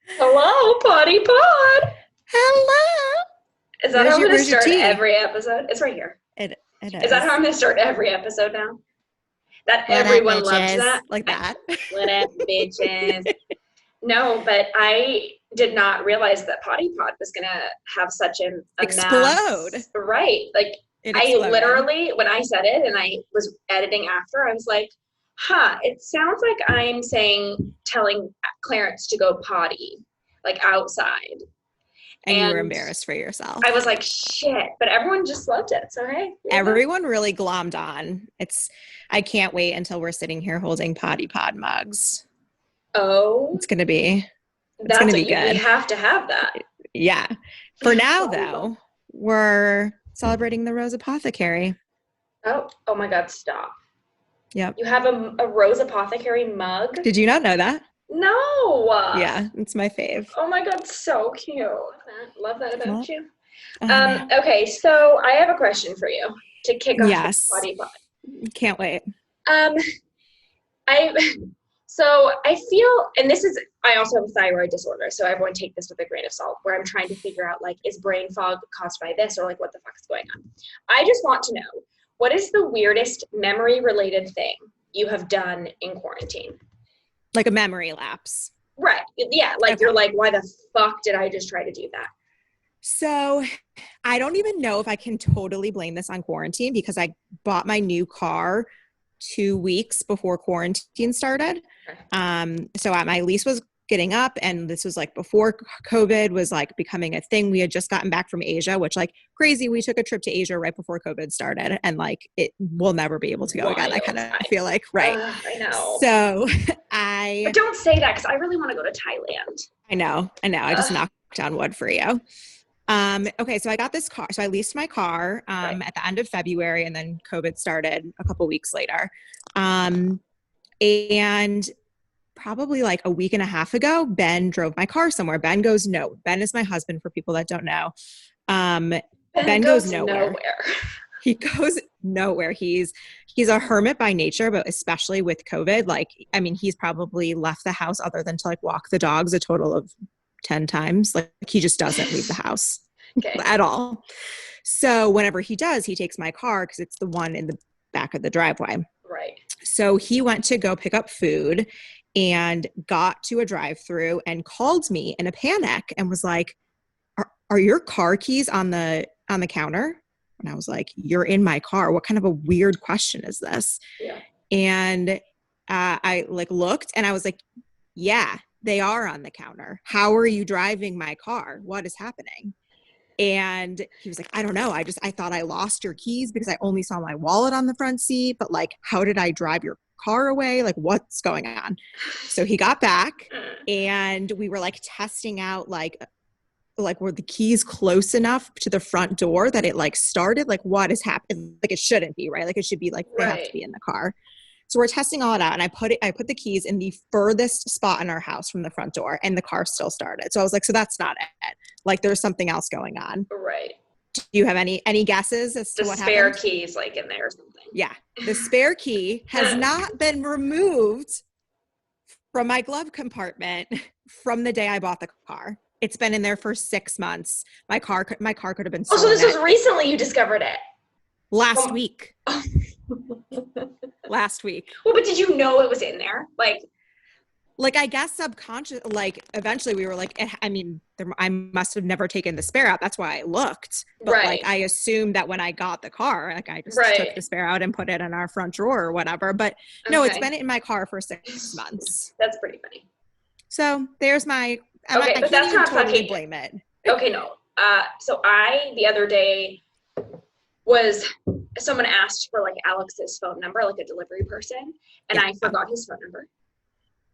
Hello, Potty Pod. Hello. Is that how I'm going to Where's your start tea? every episode? It's right here. It Is that how I'm is. going to start every episode now? That What up, everyone loves bitches? that. Like that. What up, bitches? No, but I did not realize that Potty Pod was going to have such a Explode. mass. Right. Like, It I exploded. literally, when I said it and I was editing after, I was like, huh, it sounds like I'm telling Clarence to go potty, like outside. And you were And embarrassed for I yourself. was like, shit, but everyone just loved it. So hey, there you go. Everyone really glommed on. I can't wait until we're sitting here holding potty pod mugs. Oh, It's gonna be, it's that's gonna what be we good. have to have that. Yeah. For now Potty pod. though, we're celebrating the Rose Apothecary. Oh my God, stop. Yep. You have a Rose Apothecary mug? Did you not know that? No. Yeah, it's my fave. Oh my God, so cute. Love that about Well, you. I know. Okay, so I have a question for you to kick off the Yes. potty pod. Can't wait. Um, I so I feel, and this is, I also have thyroid disorder, so everyone take this with a grain of salt. Where I'm trying to figure out, like, is brain fog caused by this, or like what the fuck is going on? I just want to know, what is the weirdest memory related thing you have done in quarantine? Like a memory lapse. Right? Yeah, like you're Okay. like, why the fuck did I just try to do that? So I don't even know if I can totally blame this on quarantine because I bought my new car 2 weeks before quarantine started. Okay. My lease was getting up, and this was like before COVID was like becoming a thing. We had just gotten back from Asia, which, like, crazy. We took a trip to Asia right before COVID started, and like it will never be able to go again. I kind Wild. of feel like, right. I know. So But I don't say that because I really want to go to Thailand. I know. I just Uh, knocked on wood for you. Okay, so I got this car. So I leased my car right. at the end of February, and then COVID started a couple weeks later. Um, and probably like a week and a half ago, Ben drove my car somewhere. Ben goes, no. Ben is my husband, for people that don't know. Um, Ben Ben goes goes nowhere. nowhere. He goes nowhere. He's a hermit by nature, but especially with COVID, like, I mean, he's probably left the house other than to like walk the dogs a total of 10 times. Like, he just doesn't leave the house Okay. at all. So whenever he does, he takes my car because it's the one in the back of the driveway. Right. So he went to go pick up food and got to a drive-through and called me in a panic and was like, are your car keys on the counter? And I was like, you're in my car. What kind of a weird question is this? Yeah. And I like looked and I was like, yeah, they are on the counter. How are you driving my car? What is happening? And he was like, I don't know. I thought I lost your keys because I only saw my wallet on the front seat. But like, how did I drive your car away? Like, what's going on? So he got back and we were like testing out like were the keys close enough to the front door that it like started, like what is happening, like it shouldn't be, right? Like it should be like they have to Right. be in the car. So we're testing all it out, and I put the keys in the furthest spot in our house from the front door, and the car still started. So I was like, so that's not it, like there's something else going on. Right. Do you have any guesses as The to what spare happened? keys like in there or something. Yeah, the spare key has not been removed from my glove compartment from the day I bought the car. It's been in there for 6 months. My car could have been Oh, so stolen this was at recently you discovered it. last Well, week. Last week. but did you know it was in there? Like, I guess subconscious, like eventually we were like, I mean, I must have never taken the spare out. That's why I looked. But like, Right. I assumed that when I got the car, like I just took Right. the spare out and put it in our front drawer or whatever. But no, it's Okay. been in my car for 6 months. That's pretty funny. So there's my, Okay, I but can't that's even not totally fucking. blame it. Okay, no. So I the other day was someone asked for like Alex's phone number, like a delivery person, and Yeah. I forgot his phone number.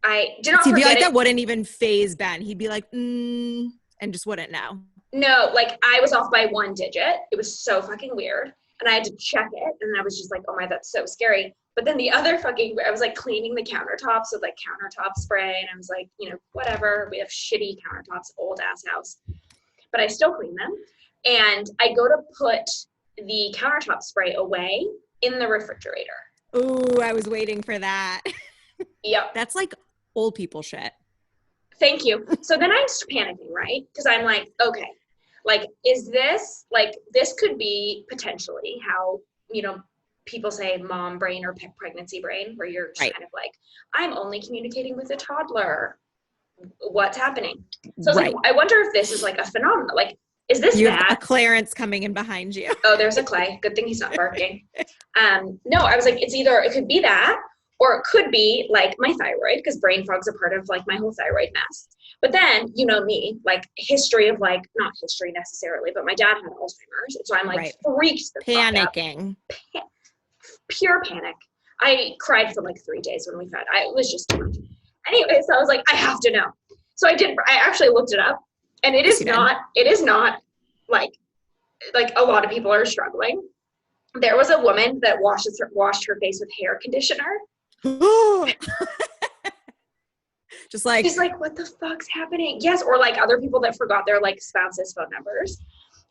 I did not See, be forget like it. that wouldn't even phase Ben. He'd be like, and just wouldn't know. No, like I was off by one digit. It was so fucking weird. And I had to check it. And I was just like, oh my, that's so scary. But then the other fucking, I was like cleaning the countertops with like countertop spray. And I was like, whatever. We have shitty countertops, old ass house. But I still clean them. And I go to put the countertop spray away in the refrigerator. Ooh, I was waiting for that. Yep. That's like old people shit. Thank you. So then I'm panicking, right? Because I'm like, okay, like, is this, like, this could be potentially how, you know, people say mom brain or pregnancy brain, where you're just kind of like, I'm only communicating with a toddler. What's happening? So I was like, I wonder if this is like a phenomenon. Like, is this you have a Clarence coming in behind you? Oh, there's a Clay. Good thing he's not barking. No, I was like, it could be that, or it could be like my thyroid, because brain fog's a part of like my whole thyroid mess. But then, you know me, like history of like, not history necessarily, but my dad had Alzheimer's. And so I'm like freaked the panicking. Pure panic. I cried for like 3 days when we found it was just too much. Anyway, so I was like, I have to know. So I actually looked it up, and it is not like a lot of people are struggling. There was a woman that washed her face with hair conditioner. Just like, she's like, what the fuck's happening? Yes, or like other people that forgot their like spouse's phone numbers.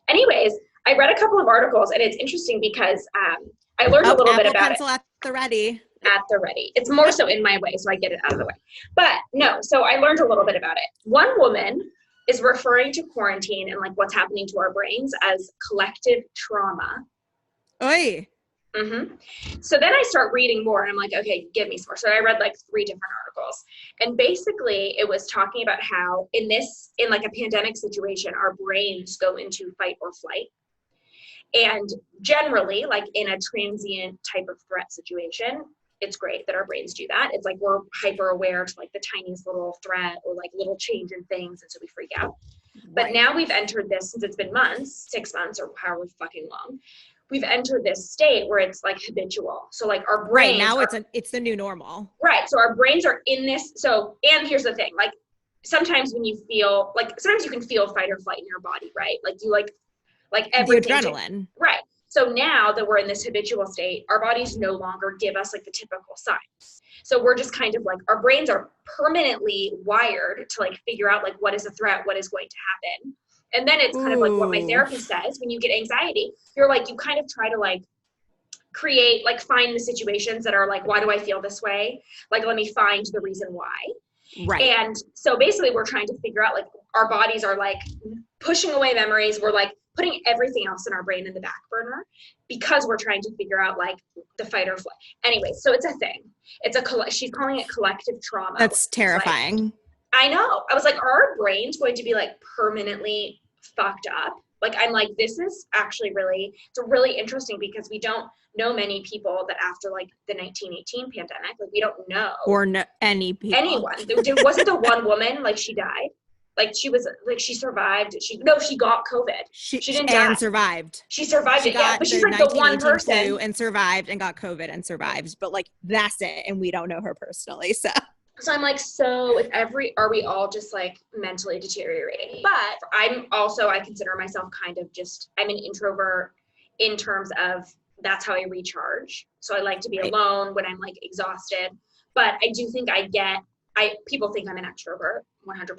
Anyways, I read a couple of articles, and it's interesting because I learned a little bit about it. At the ready. At the ready. It's more so in my way, so I get it out of the way. But no, so I learned a little bit about it. One woman is referring to quarantine and like what's happening to our brains as collective trauma. Oy. Mm-hmm. So then I start reading more, and I'm like, okay, give me some more. So I read like 3 different articles, and basically it was talking about how in like a pandemic situation, our brains go into fight or flight. And generally, like in a transient type of threat situation, it's great that our brains do that. It's like we're hyper aware to like the tiniest little threat or like little change in things, and so we freak out. But now we've entered this, since it's been months, 6 months or however fucking long, we've entered this state where it's like habitual. So like our brains now it's the new normal. Right. So our brains are in this. So, and here's the thing, like sometimes when you feel like, sometimes you can feel fight or flight in your body, right? Like you like everything. The adrenaline. Right. So now that we're in this habitual state, our bodies no longer give us like the typical signs. So we're just kind of like, our brains are permanently wired to like figure out like what is a threat, what is going to happen. And then it's kind of like what my therapist says, when you get anxiety, you're like, you kind of try to like create, like find the situations that are like, why do I feel this way? Like, let me find the reason why. Right. And so basically we're trying to figure out like, our bodies are like pushing away memories. We're like putting everything else in our brain in the back burner because we're trying to figure out like the fight or flight. Anyway, so it's a thing. She's calling it collective trauma. That's terrifying. Like, I know. I was like, are our brains going to be like permanently fucked up? Like, I'm like, this is actually it's really interesting because we don't know many people that after like the 1918 pandemic, like we don't know. Or any people. Anyone. Wasn't the one woman, like she died? Like she was, like she survived. She got COVID. She didn't die. And survived. She survived it, yeah. But she's like the one person. And survived and got COVID and survived. But like, that's it. And we don't know her personally, so. So I'm like, so are we all just like mentally deteriorating? But I consider myself kind of I'm an introvert in terms of that's how I recharge. So I like to be alone when I'm like exhausted. But I do think people think I'm an extrovert 100%.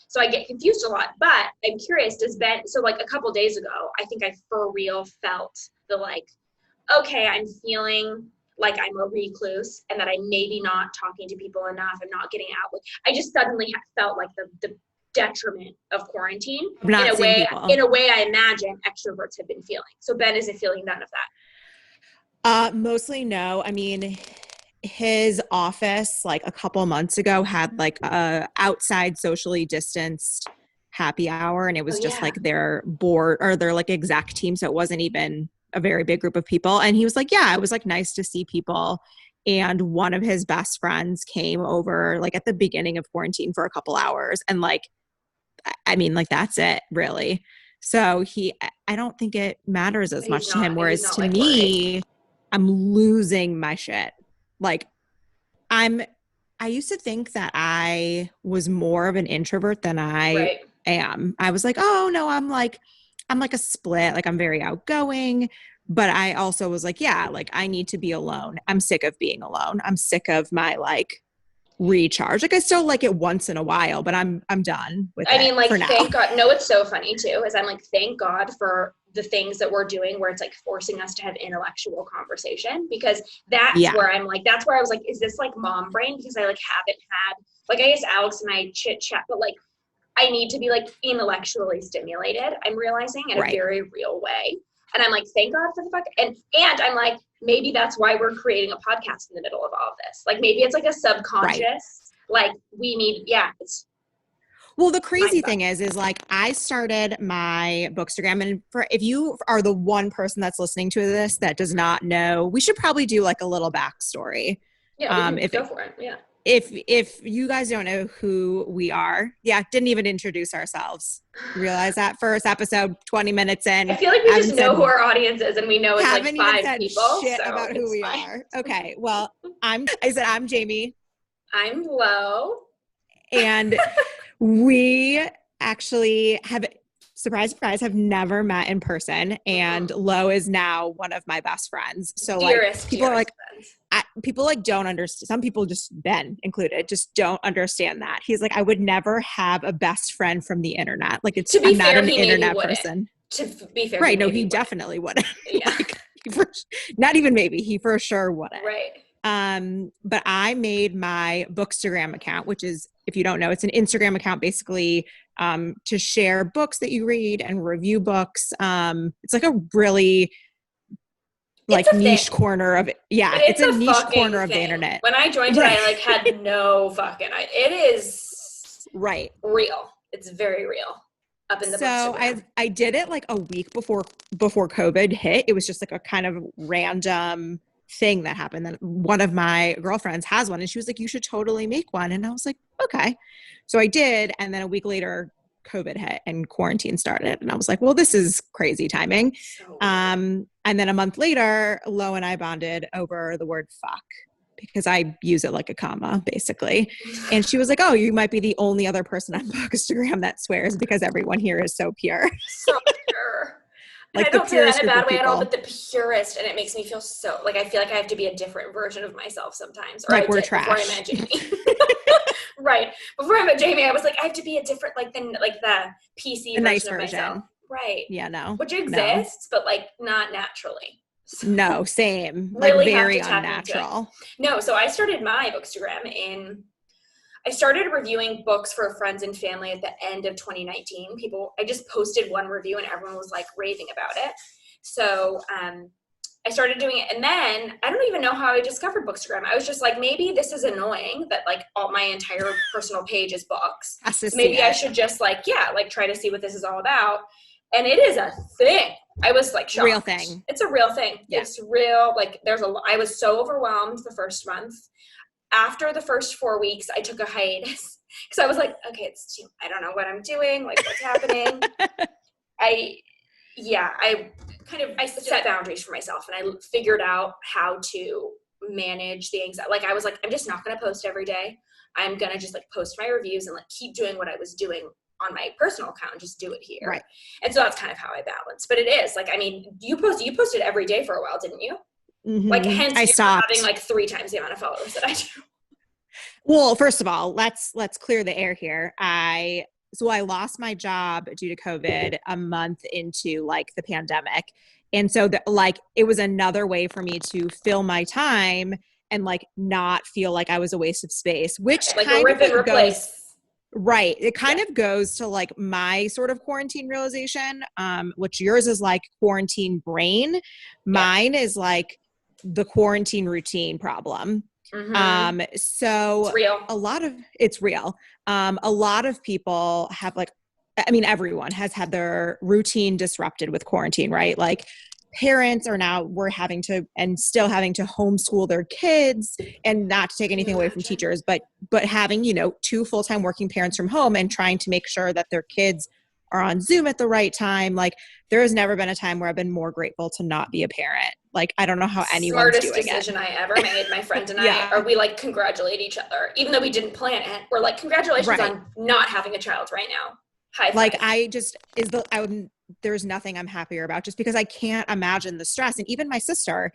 So I get confused a lot. But I'm curious, so like a couple days ago, I think I for real felt the like, okay, I'm feeling like I'm a recluse and that I'm maybe not talking to people enough. I'm not getting out. I just suddenly felt like the detriment of quarantine in a way I imagine extroverts have been feeling. So Ben isn't feeling none of that. Mostly no. I mean, his office like a couple months ago had like a outside socially distanced happy hour, and it was just like their board or their like exec team. So it wasn't even a very big group of people. And he was like, yeah, it was like nice to see people. And one of his best friends came over like at the beginning of quarantine for a couple hours. And like, I mean, like that's it really. So I don't think it matters as much to him. Whereas to me, I'm losing my shit. Like I used to think that I was more of an introvert than I am. I was like, oh no, I'm like a split. Like I'm very outgoing, but I also was like, yeah, like I need to be alone. I'm sick of being alone. I'm sick of my like recharge. Like I still like it once in a while, but I'm done with it. I mean, like, for now. Thank God. No, it's so funny too, is I'm like, thank God for the things that we're doing where it's like forcing us to have intellectual conversation, because that's where I'm like, that's where I was like, is this like mom brain? Because I like haven't had, like, I guess Alex and I chit chat, but like I need to be like intellectually stimulated, I'm realizing, in a very real way. And I'm like, thank God for the fuck. And I'm like, maybe that's why we're creating a podcast in the middle of all of this. Like maybe it's like a subconscious, like we need, it's. Well, the crazy thing is like I started my Bookstagram, and if you are the one person that's listening to this that does not know, we should probably do like a little backstory. Yeah, we can go for it. Yeah. If you guys don't know who we are, didn't even introduce ourselves. Realize that first episode, 20 minutes in. I feel like we just know who our audience is, and we know it's like 5 people. Shit about who we are. Okay, well, I'm Jamie. I'm Lo. And we actually have, surprise, surprise, have never met in person. And Lo is now one of my best friends. So people are like, people like don't understand. Some people, just Ben included, just don't understand that. He's like, I would never have a best friend from the internet. Like I'm not an internet person. To be fair, right? No, he definitely wouldn't. Yeah. Not even maybe. He for sure wouldn't. Right. But I made my Bookstagram account, which is, if you don't know, it's an Instagram account basically to share books that you read and review books. It's like a really like niche corner of it. Yeah, it's a niche corner of the internet. When I joined it, I like had no fucking it is real. It's very real. Up in the Bookstagram. I did it like a week before COVID hit. It was just like a kind of random thing that happened. That one of my girlfriends has one, and she was like, you should totally make one. And I was like, okay. So I did. And then a week later, COVID hit and quarantine started. And I was like, well, this is crazy timing. And then a month later, Lo and I bonded over the word fuck, because I use it like a comma, basically. And she was like, oh, you might be the only other person on Bookstagram that swears, because everyone here is so pure. So pure. Like I don't say that in a bad way at all, but the purest, and it makes me feel so, like, I feel like I have to be a different version of myself sometimes. Or like we're trash. Before I met Jamie. Right. Before I met Jamie, I was like, I have to be a different, like the PC version of myself. Right. Yeah, no. Which exists, but like not naturally. So no, same. Really like very unnatural. No, so I started my Bookstagram I started reviewing books for friends and family at the end of 2019. I just posted one review and everyone was like raving about it. So I started doing it, and then I don't even know how I discovered Bookstagram. I was just like, maybe this is annoying that like all my entire personal page is books. So maybe I should just try to see what this is all about. And it is a thing. I was like shocked. Real thing. It's a real thing. Yeah. It's real. Like I was so overwhelmed the first month. After the first 4 weeks, I took a hiatus because I was like, okay, I don't know what I'm doing. Like, what's happening? I set boundaries for myself, and I figured out how to manage the anxiety. Like, I was like, I'm just not going to post every day. I'm going to just like post my reviews and like keep doing what I was doing on my personal account and just do it here. Right. And so that's kind of how I balance. But it is like, I mean, you posted every day for a while, didn't you? Mm-hmm. Like, hence I stopped having like 3 times the amount of followers that I do. Well, first of all, let's clear the air here. I lost my job due to COVID a month into like the pandemic. And so it was another way for me to fill my time and like not feel like I was a waste of space, which like kind of replace. Right. It kind of goes to like my sort of quarantine realization, which yours is like quarantine brain. Mine is like the quarantine routine problem. Mm-hmm. So it's real. It's real. A lot of people have everyone has had their routine disrupted with quarantine, right? Like parents we're having to homeschool their kids, and not to take anything away from teachers, but having, 2 full-time working parents from home and trying to make sure that their kids are on Zoom at the right time. Like there has never been a time where I've been more grateful to not be a parent. Like, I don't know how anyone's doing it. Smartest decision I ever made. My friend and I, we like congratulate each other, even though we didn't plan it. We're like, congratulations on not having a child right now. High five. Like there's nothing I'm happier about, just because I can't imagine the stress. And even my sister,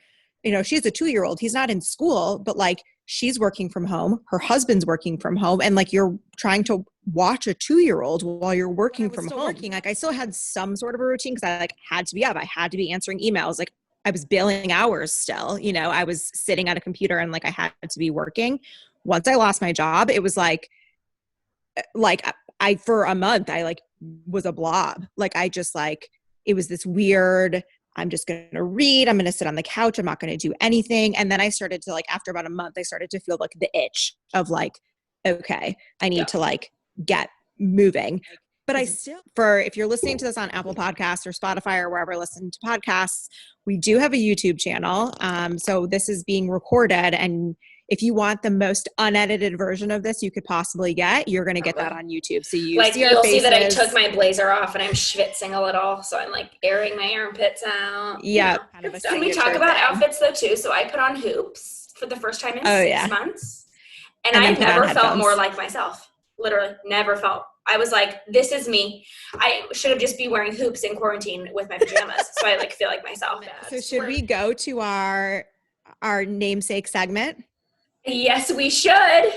she's a 2-year-old. He's not in school, but like she's working from home. Her husband's working from home. And like you're trying to watch a 2-year-old while you're working from home. Like I still had some sort of a routine because I like had to be up. I had to be answering emails. Like I was billing hours still, you know, I was sitting at a computer and like I had to be working. Once I lost my job, it was like I for a month I like was a blob. Like I just like it was this weird, I'm just going to read, I'm going to sit on the couch, I'm not going to do anything. And then I started to like after about a month I started to feel like the itch of like okay, I need to like get moving. But I still, if you're listening to this on Apple Podcasts or Spotify or wherever you listen to podcasts, we do have a YouTube channel. So this is being recorded, and if you want the most unedited version of this you could possibly get, you're going to get that on YouTube. So you like see our you'll faces. see that I took my blazer off and I'm schwitzing a little, so I'm like airing my armpits out. Yeah, kind of a we talk about outfits though too. So I put on hoops for the first time in 6 months, and I never felt more like myself. Literally, never felt. I was like, this is me. I should have just be wearing hoops in quarantine with my pajamas, so I like feel like myself. So should we go to our namesake segment? Yes, we should.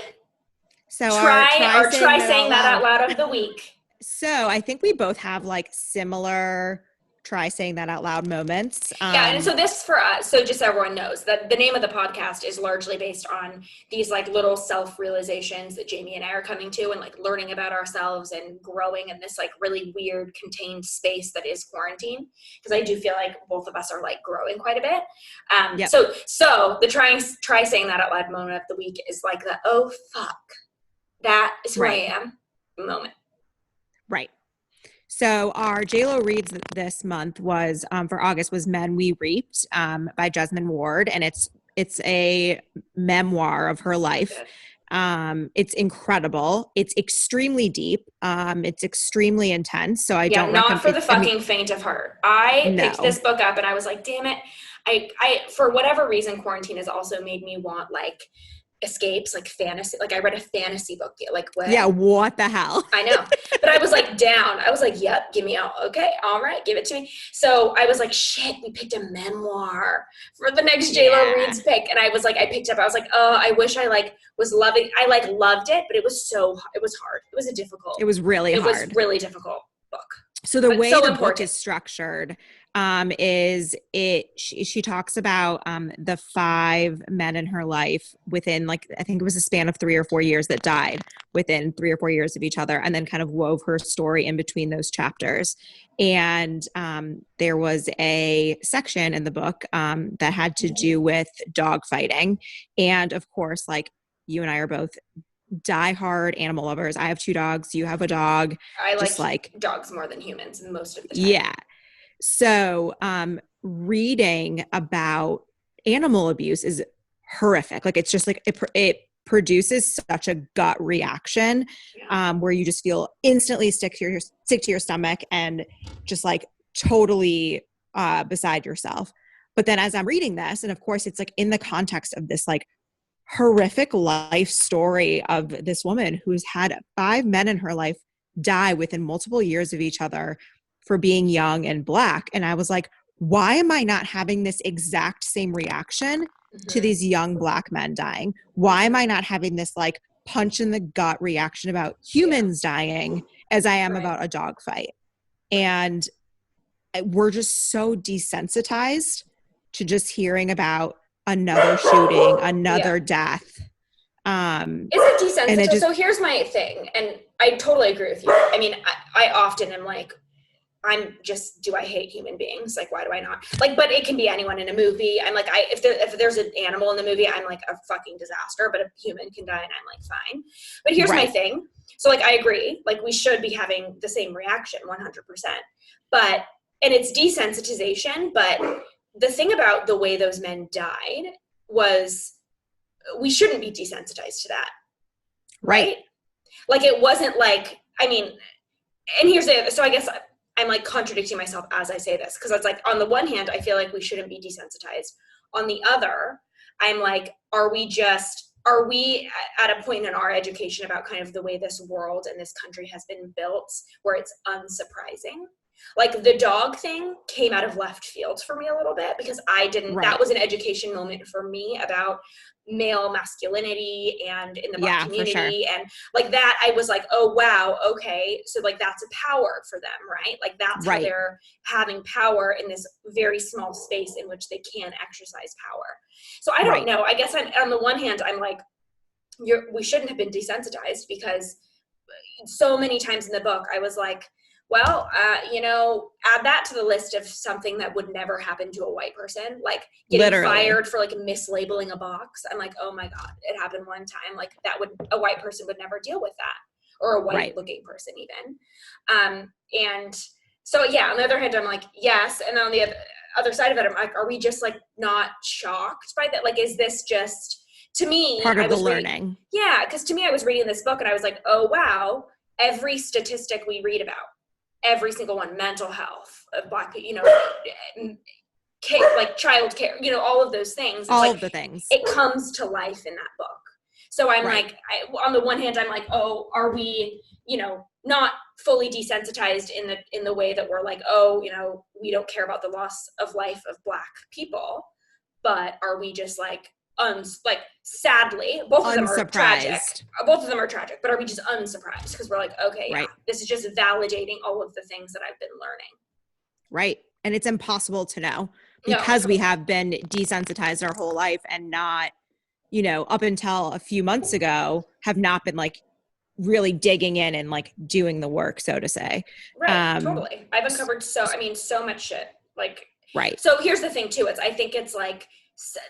So try saying that out loud of the week. So I think we both have like similar try saying that out loud moments. Yeah, and so this for us, so just so everyone knows that the name of the podcast is largely based on these like little self-realizations that Jamie and I are coming to, and like learning about ourselves and growing in this like really weird contained space that is quarantine. Because I do feel like both of us are like growing quite a bit. So the try saying that out loud moment of the week is like the oh fuck, that is who I am moment. Right. So our JLo Reads this month was for August was Men We Reaped by Jesmyn Ward, and it's a memoir of her life. It's incredible. It's extremely deep. It's extremely intense. So I don't not for the fucking faint of heart. I picked this book up and I was like, damn it. I for whatever reason, quarantine has also made me want like escapes, like fantasy. Like I read a fantasy book. Like what? Yeah, what the hell? I know. But I was like down. I was like, yep, give me out. Okay, all right, give it to me. So I was like, shit, we picked a memoir for the next JLo Reads pick. And I was like, I picked up, I was like, oh, I wish I like was loving, I like loved it, but it was hard. It was really difficult book. So the way the book is structured is she talks about the 5 men in her life within like, I think it was a span of 3 or 4 years that died within 3 or 4 years of each other, and then kind of wove her story in between those chapters. And there was a section in the book that had to do with dog fighting. And of course, like you and I are both diehard animal lovers. I have 2 dogs. You have a dog. I like dogs more than humans most of the time. Yeah. So reading about animal abuse is horrific. Like it's just like it produces such a gut reaction where you just feel instantly sick to your stomach and just like totally beside yourself. But then as I'm reading this, and of course it's like in the context of this like horrific life story of this woman who's had 5 men in her life die within multiple years of each other for being young and Black. And I was like, why am I not having this exact same reaction to these young Black men dying? Why am I not having this like punch in the gut reaction about humans dying as I am about a dog fight? And we're just so desensitized to just hearing about another shooting, another death. Is it desensitized? So here's my thing, and I totally agree with you. I mean, I often am like, do I hate human beings? Like, why do I not? Like, but it can be anyone in a movie. I'm like, if there's an animal in the movie, I'm like a fucking disaster, but a human can die and I'm like, fine. But here's my thing. So like, I agree. Like we should be having the same reaction 100%, and it's desensitization. But the thing about the way those men died was we shouldn't be desensitized to that. Right? Like it wasn't like, I mean, and here's the other, so I guess I'm like contradicting myself as I say this, because it's like on the one hand, I feel like we shouldn't be desensitized. On the other, I'm like, are we at a point in our education about kind of the way this world and this country has been built where it's unsurprising Like the dog thing came out of left field for me a little bit because I didn't, that was an education moment for me about male masculinity and in the Black community. And like that, I was like, oh, wow. Okay. So like, that's a power for them, right? Like that's how they're having power in this very small space in which they can exercise power. So I don't know. I guess I'm, on the one hand, I'm like, we shouldn't have been desensitized, because so many times in the book, I was like, well, you know, add that to the list of something that would never happen to a white person, like getting fired for like mislabeling a box. I'm like, oh my God, it happened one time. Like that would, a white person would never deal with that, or a white looking person even. And so, yeah, on the other hand, I'm like, yes. And on the other side of it, I'm like, are we just like not shocked by that? Like, is this just, to me, part of the learning? Yeah. Cause to me, I was reading this book and I was like, oh, wow. Every statistic we read about, every single one, mental health of Black people, you know, like child care, you know, all of those things. All of the things. It comes to life in that book. So I'm like, on the one hand, I'm like, oh, are we, you know, not fully desensitized in the way that we're like, oh, you know, we don't care about the loss of life of Black people, but are we just like, like sadly, both of them are tragic. Both of them are tragic, but are we just unsurprised? Because we're like, okay, yeah, this is just validating all of the things that I've been learning. Right. And it's impossible to know because we have been desensitized our whole life and not, you know, up until a few months ago, have not been like really digging in and like doing the work, so to say. Right. Totally. I've uncovered so much shit. Like, so here's the thing too. I think it's like,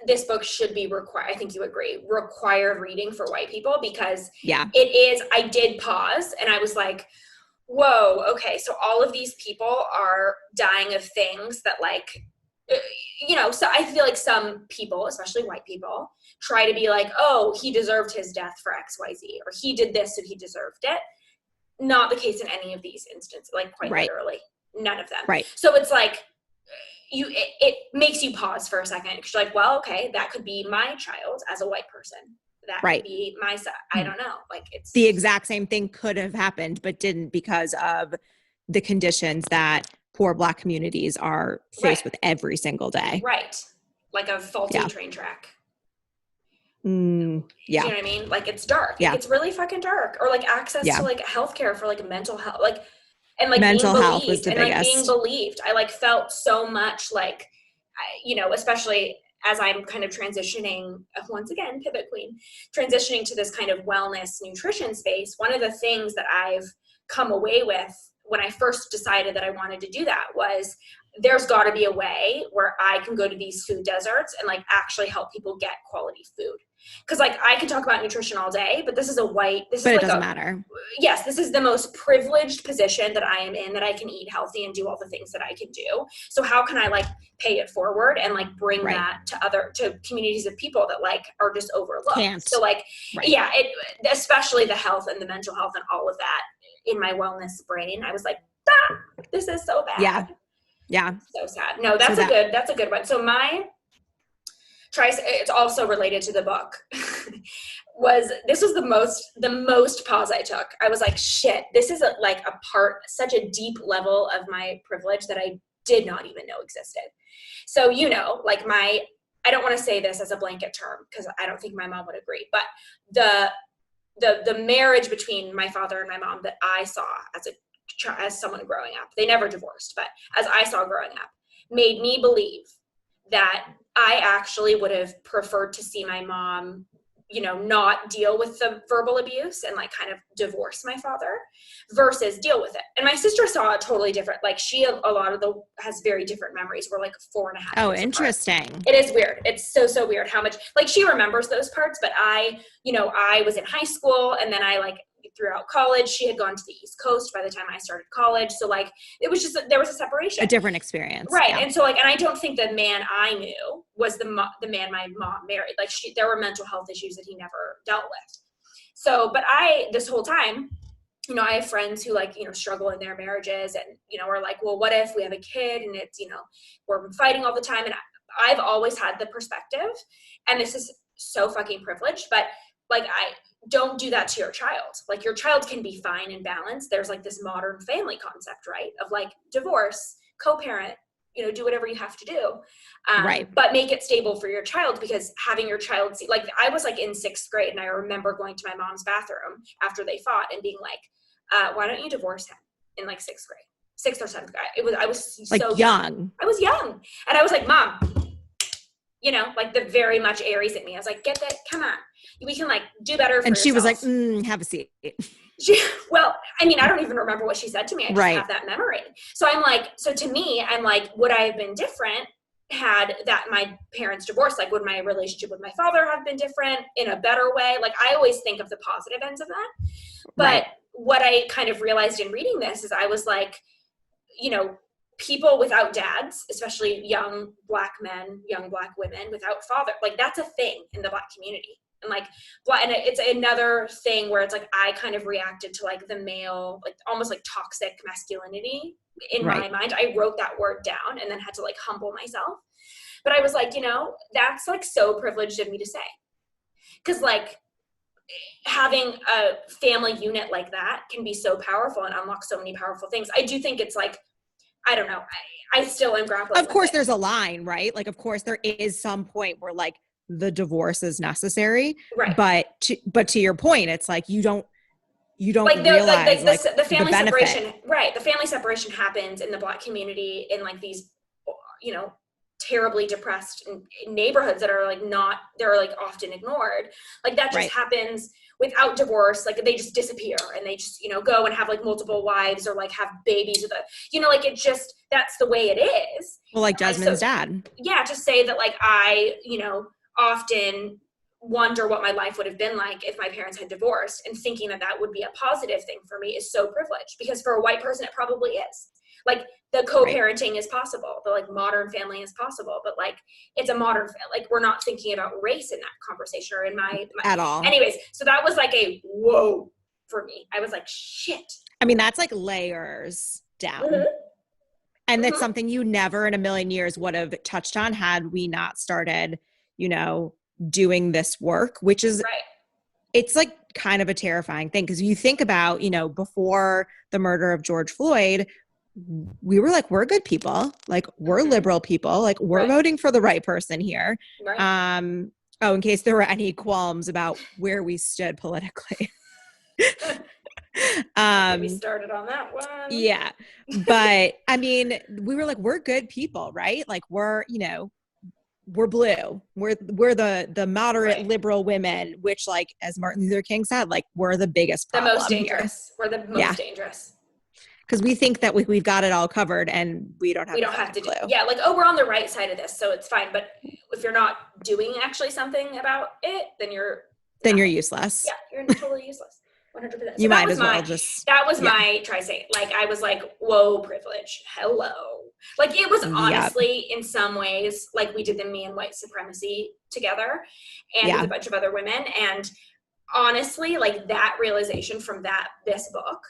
this book should be required. I think you agree, required reading for white people, because it is, I did pause and I was like, whoa, okay. So all of these people are dying of things that like, you know, so I feel like some people, especially white people, try to be like, oh, he deserved his death for XYZ, or he did this, so he deserved it. Not the case in any of these instances, like quite literally, none of them. So it's like, it makes you pause for a second, because you're like, well, okay, that could be my child as a white person. That could be my son. I don't know. Like, it's the exact same thing could have happened, but didn't, because of the conditions that poor Black communities are faced with every single day. Right. Like a faulty train track. Yeah. Do you know what I mean? Like, it's dark. Yeah. It's really fucking dark. Or like access to like healthcare for like mental health, like, and like mental being health was the and biggest. Like being believed. I like felt so much like, you know, especially as I'm kind of transitioning, once again, pivot queen, transitioning to this kind of wellness nutrition space. One of the things that I've come away with when I first decided that I wanted to do that was, there's got to be a way where I can go to these food deserts and like actually help people get quality food. Because like I can talk about nutrition all day, but this is a white, this but is it like doesn't matter. Yes, this is the most privileged position that I am in, that I can eat healthy and do all the things that I can do. So how can I like pay it forward and like bring that to communities of people that like are just overlooked? So like, especially the health and the mental health and all of that in my wellness brain, I was like, this is so bad. Yeah. So sad. No, that's a good one. So my it's also related to the book, was the most pause I took. I was like, shit, this is such a deep level of my privilege that I did not even know existed. So, you know, like I don't want to say this as a blanket term, because I don't think my mom would agree, but the marriage between my father and my mom that I saw as someone growing up, they never divorced, but as I saw growing up, made me believe that I actually would have preferred to see my mom, you know, not deal with the verbal abuse and like kind of divorce my father versus deal with it. And my sister saw it totally different. Like she, has very different memories. We're like 4.5 years apart. Interesting. It is weird. It's so weird how much, like she remembers those parts, but I was in high school, and then I like throughout college, she had gone to the East Coast by the time I started college. So like, it was just, there was a separation. A different experience. Right. Yeah. And so like, and I don't think the man I knew was the man my mom married. Like there were mental health issues that he never dealt with. So, but this whole time, you know, I have friends who like, you know, struggle in their marriages and, you know, are like, well, what if we have a kid and it's, you know, we're fighting all the time. And I've always had the perspective, and this is so fucking privileged, but like don't do that to your child. Like, your child can be fine and balanced. There's like this modern family concept, right? Of like divorce, co-parent, you know, do whatever you have to do. Right. But make it stable for your child, because having your child see, like, I was like in 6th grade and I remember going to my mom's bathroom after they fought and being like, why don't you divorce him, in like 6th grade, 6th or 7th grade. I was Like so young. I was young. And I was like, Mom, you know, like the very much Aries in me. I was like, get that, come on. We can like do better for And she yourself. was like, have a seat. Well, I mean, I don't even remember what she said to me. I just Right. have that memory. So I'm like, so to me, I'm like, would I have been different had that my parents divorced? Like, would my relationship with my father have been different in a better way? Like, I always think of the positive ends of that. But Right. what I kind of realized in reading this is I was like, you know, people without dads, especially young Black men, young Black women without father, like, that's a thing in the Black community. And like, and it's another thing where it's like, I kind of reacted to like the male, like almost like toxic masculinity in my mind. I wrote that word down and then had to like humble myself. But I was like, you know, that's like so privileged of me to say. Cause like, having a family unit like that can be so powerful and unlock so many powerful things. I do think it's like, I don't know. I still am grappling with it. Of course, there's a line, right? Like, of course, there is some point where like the divorce is necessary, right? But to your point, it's like you don't like realize the family the separation, right? The family separation happens in the Black community in like these, you know, terribly depressed neighborhoods that are like not, they're like often ignored. Like that just happens without divorce. Like they just disappear and they just, you know, go and have like multiple wives or like have babies with a, you know, like it just, that's the way it is. Well, like Desmond's dad. Yeah. To say that like I, you know, often wonder what my life would have been like if my parents had divorced, and thinking that that would be a positive thing for me is so privileged, because for a white person, it probably is. Like the co-parenting is possible. The like modern family is possible, but like it's a modern, like we're not thinking about race in that conversation or in my at all. Anyways, so that was like a whoa for me. I was like, shit. I mean, that's like layers down. And that's something you never in a million years would have touched on had we not started, you know, doing this work, which is, it's like kind of a terrifying thing. Because you think about, you know, before the murder of George Floyd, we were like, we're good people. Like we're liberal people. Like we're voting for the right person here. Oh, in case there were any qualms about where we stood politically. We started on that one. Yeah. But I mean, we were like, we're good people, right? Like we're, you know, we're blue. We're the moderate liberal women, which like, as Martin Luther King said, like we're the biggest problem. The most dangerous. We're the most dangerous. Because we think that we've got it all covered and we don't have to do. Yeah. Like, oh, we're on the right side of this, so it's fine. But if you're not doing actually something about it, then you're useless. Yeah. You're totally useless. 100%. So you might as well just. That was my try-say. Like, I was like, whoa, privilege. Hello. Like, it was honestly, in some ways, like we did the Me and White Supremacy together and with a bunch of other women. And honestly, like that realization from this book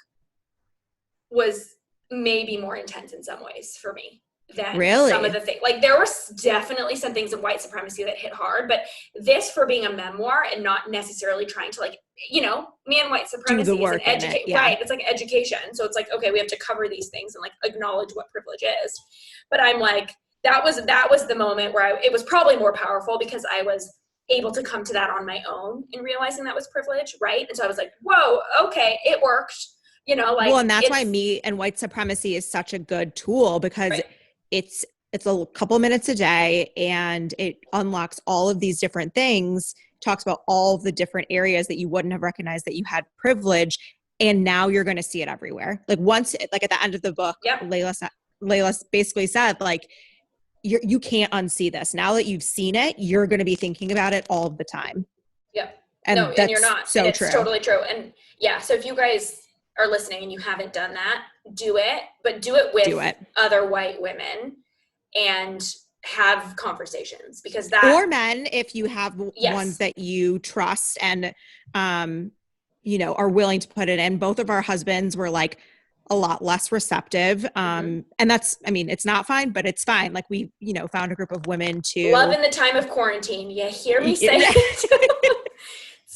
was maybe more intense in some ways for me than some of the things. Like there were definitely some things of white supremacy that hit hard, but this, for being a memoir and not necessarily trying to like, you know, Me and White Supremacy is an education, right? It's like education. So it's like, okay, we have to cover these things and like acknowledge what privilege is. But I'm like, that was the moment where it was probably more powerful because I was able to come to that on my own and realizing that was privilege, right? And so I was like, whoa, okay, it worked. You know, like, well, and that's why Me and White Supremacy is such a good tool, because it's a couple minutes a day and it unlocks all of these different things, talks about all the different areas that you wouldn't have recognized that you had privilege. And now you're going to see it everywhere. Like once, like at the end of the book, Layla basically said, like, you can't unsee this. Now that you've seen it, you're going to be thinking about it all the time. Yep. And no, and you're not. So it's true. Totally true. And yeah, so if you guys are listening and you haven't done that, do it, but do it with other white women and have conversations, because that, or men, if you have ones that you trust and, you know, are willing to put it in. Both of our husbands were like a lot less receptive. And that's, I mean, it's not fine, but it's fine. Like we, you know, found a group of women to love in the time of quarantine. You hear me say it?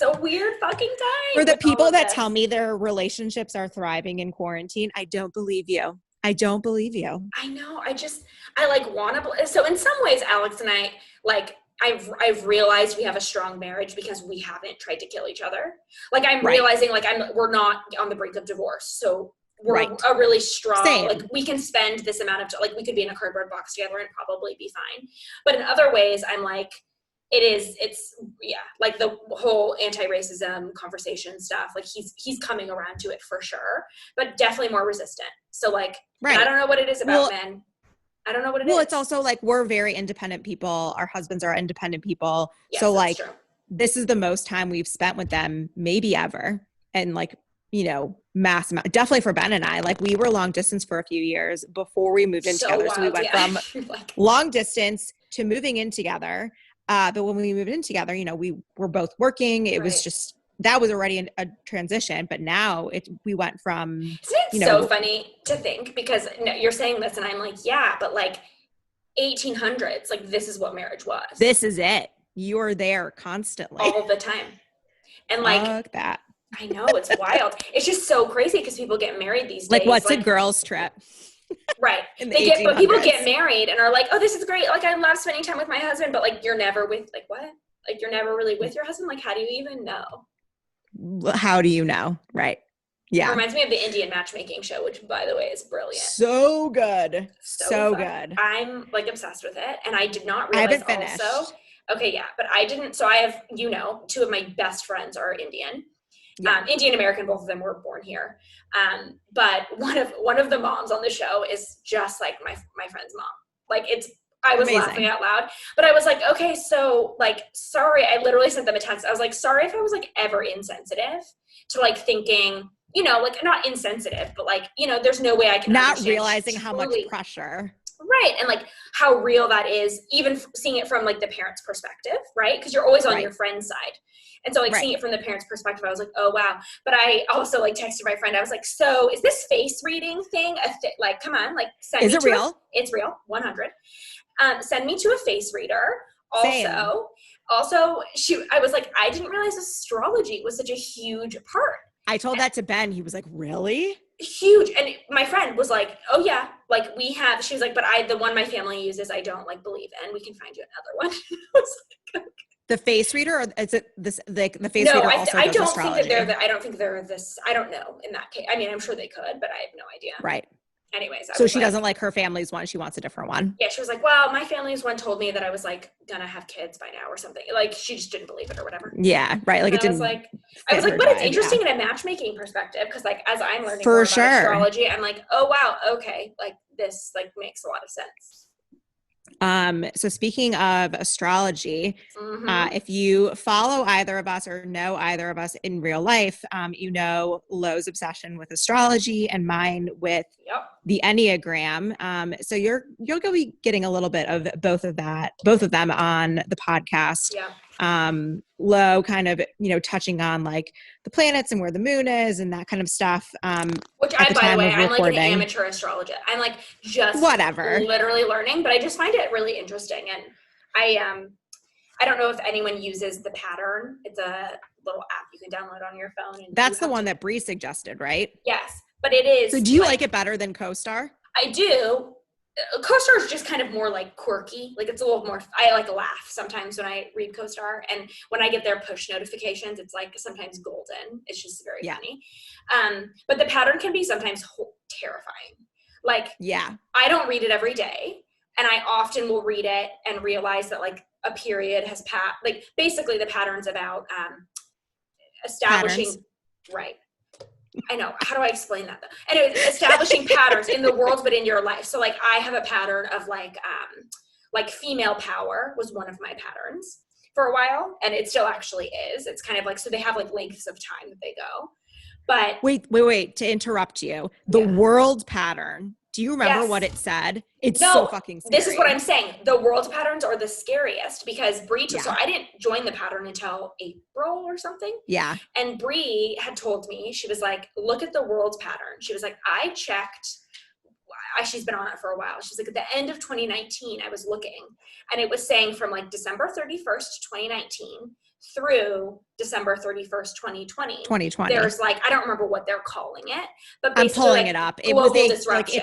It's a weird fucking time. For the people that this. tell me their relationships are thriving in quarantine, I don't believe you. I don't believe you. I know. I like want to. So in some ways, Alex and I, like, I've realized we have a strong marriage because we haven't tried to kill each other. Like I'm realizing like we're not on the brink of divorce. So we're a really strong, like we can spend this amount of, like we could be in a cardboard box together and probably be fine. But in other ways, I'm like, it's like the whole anti-racism conversation stuff, like he's coming around to it for sure, but definitely more resistant. So like, I don't know what it is about men. I don't know what it is. Well, it's also like we're very independent people. Our husbands are independent people. Yes, so like this is the most time we've spent with them maybe ever. And like, you know, mass amount, definitely for Ben and I, like we were long distance for a few years before we moved in together. Wild, so we went from like, long distance to moving in together. But when we moved in together, you know, we were both working. It was just, that was already a transition. But now we went from, Isn't it so funny to think, because you're saying this and I'm like, yeah, but like 1800s, like this is what marriage was. This is it. You're there constantly. All the time. And like that. I know, it's wild. It's just so crazy because people get married these days. Like what's a girl's trip? Right. But people get married and are like, oh, this is great. Like I love spending time with my husband, but like you're never with, like what? Like you're never really with your husband? Like how do you even know? How do you know? Right. Yeah. It reminds me of the Indian matchmaking show, which by the way is brilliant. So good. So good. I'm like obsessed with it. And I did not realize I haven't finished. Also. Okay, yeah. But I didn't. So I have, you know, two of my best friends are Indian. Yeah. Indian American, both of them were born here. But one of the moms on the show is just like my friend's mom. Like I was laughing out loud, but I was like, okay, so like, sorry. I literally sent them a text. I was like, sorry if I was like ever insensitive to like thinking, you know, like not insensitive, but like, you know, there's no way I can not realizing how much pressure. Right. And like how real that is, even seeing it from like the parent's perspective, right? Because you're always on your friend's side. And so like seeing it from the parent's perspective, I was like, oh, wow. But I also like texted my friend. I was like, so is this face reading thing? Like, come on, like send is me it real? It's real. 100. Send me to a face reader. Also, I was like, I didn't realize astrology was such a huge part. I told that to Ben. He was like, really? Huge. And my friend was like, oh yeah, like she was like, but the one my family uses, I don't like believe in. We can find you another one. I was like, okay. The face reader, or is it this like the face reader also does astrology? I don't think they're this. I don't know in that case. I mean, I'm sure they could, but I have no idea. Right. Anyways, so she doesn't like her family's one. She wants a different one. Yeah, she was like, well, my family's one told me that I was like gonna have kids by now or something. Like she just didn't believe it or whatever. Yeah, right. Like it didn't. I was like, but it's interesting in a matchmaking perspective because like as I'm learning more about astrology, I'm like, oh wow, okay, like this like makes a lot of sense. So speaking of astrology, if you follow either of us or know either of us in real life, you know Lo's obsession with astrology and mine with the Enneagram. So you'll be getting a little bit of both of them on the podcast. Yeah. Lo kind of, you know, touching on like the planets and where the moon is and that kind of stuff. Which by the way, I'm like an amateur astrologer. I'm like just literally learning, but I just find it really interesting. And I don't know if anyone uses the pattern. It's a little app you can download on your phone. And that's the one that Bree suggested, right? Yes, but it is. So do you like it better than CoStar? I do. CoStar is just kind of more like quirky. Like it's a little more, I like laugh sometimes when I read CoStar, and when I get their push notifications, it's like sometimes golden. It's just very funny. But the pattern can be sometimes terrifying. Like, I don't read it every day, and I often will read it and realize that like a period has passed. Like basically the pattern's about establishing, right. I know. How do I explain that though? Anyways, establishing patterns in the world, but in your life. So like I have a pattern of like female power was one of my patterns for a while. And it still actually is. It's kind of like, so they have like lengths of time that they go. But wait, to interrupt you. The world pattern. Do you remember what it said? It's so fucking scary. This is what I'm saying. The world patterns are the scariest because Bree, so I didn't join the pattern until April or something. Yeah. And Bree had told me, she was like, look at the world pattern. She was like, I checked. She's been on it for a while. She's like, at the end of 2019, I was looking and it was saying from like December 31st, 2019 through December 31st, 2020. There's like, I don't remember what they're calling it, but basically I'm pulling like it up. global disruption.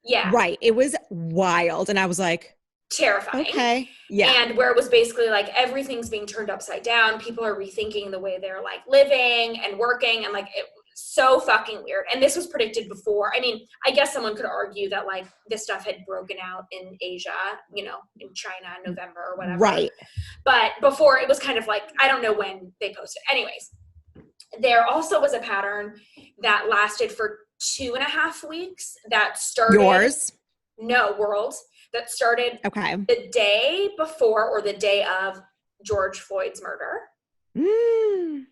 Yeah. Right. It was wild. And I was like, terrifying. Okay. Yeah. And where it was basically like everything's being turned upside down. People are rethinking the way they're like living and working, and like it was so fucking weird. And this was predicted before. I mean, I guess someone could argue that like this stuff had broken out in Asia, you know, in China in November or whatever. Right. But before, it was kind of like, I don't know when they posted. Anyways, there also was a pattern that lasted for 2.5 weeks that started. Yours? No, world. That started okay. the day before or the day of George Floyd's murder. Mm.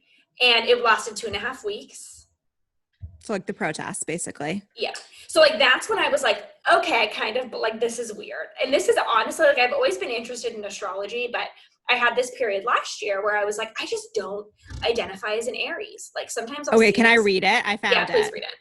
And it lasted 2.5 weeks. So like the protests, basically. Yeah. So like that's when I was like, okay, kind of, but like this is weird. And this is honestly, like I've always been interested in astrology, but I had this period last year where I was like, I just don't identify as an Aries. Like sometimes Okay, can I read it? I found it. Yeah, please read it.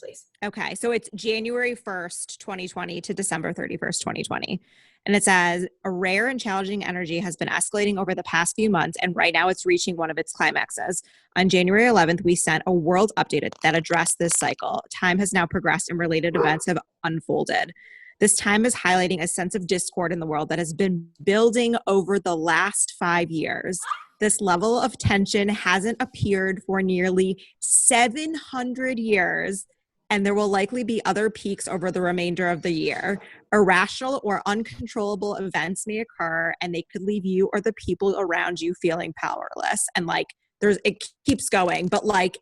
Please. Okay, so it's January 1st, 2020 to December 31st, 2020. And it says, a rare and challenging energy has been escalating over the past few months, and right now it's reaching one of its climaxes. On January 11th, we sent a world update that addressed this cycle. Time has now progressed and related events have unfolded. This time is highlighting a sense of discord in the world that has been building over the last 5 years. This level of tension hasn't appeared for nearly 700 years, and there will likely be other peaks over the remainder of the year. Irrational or uncontrollable events may occur, and they could leave you or the people around you feeling powerless. And like, it keeps going, but like,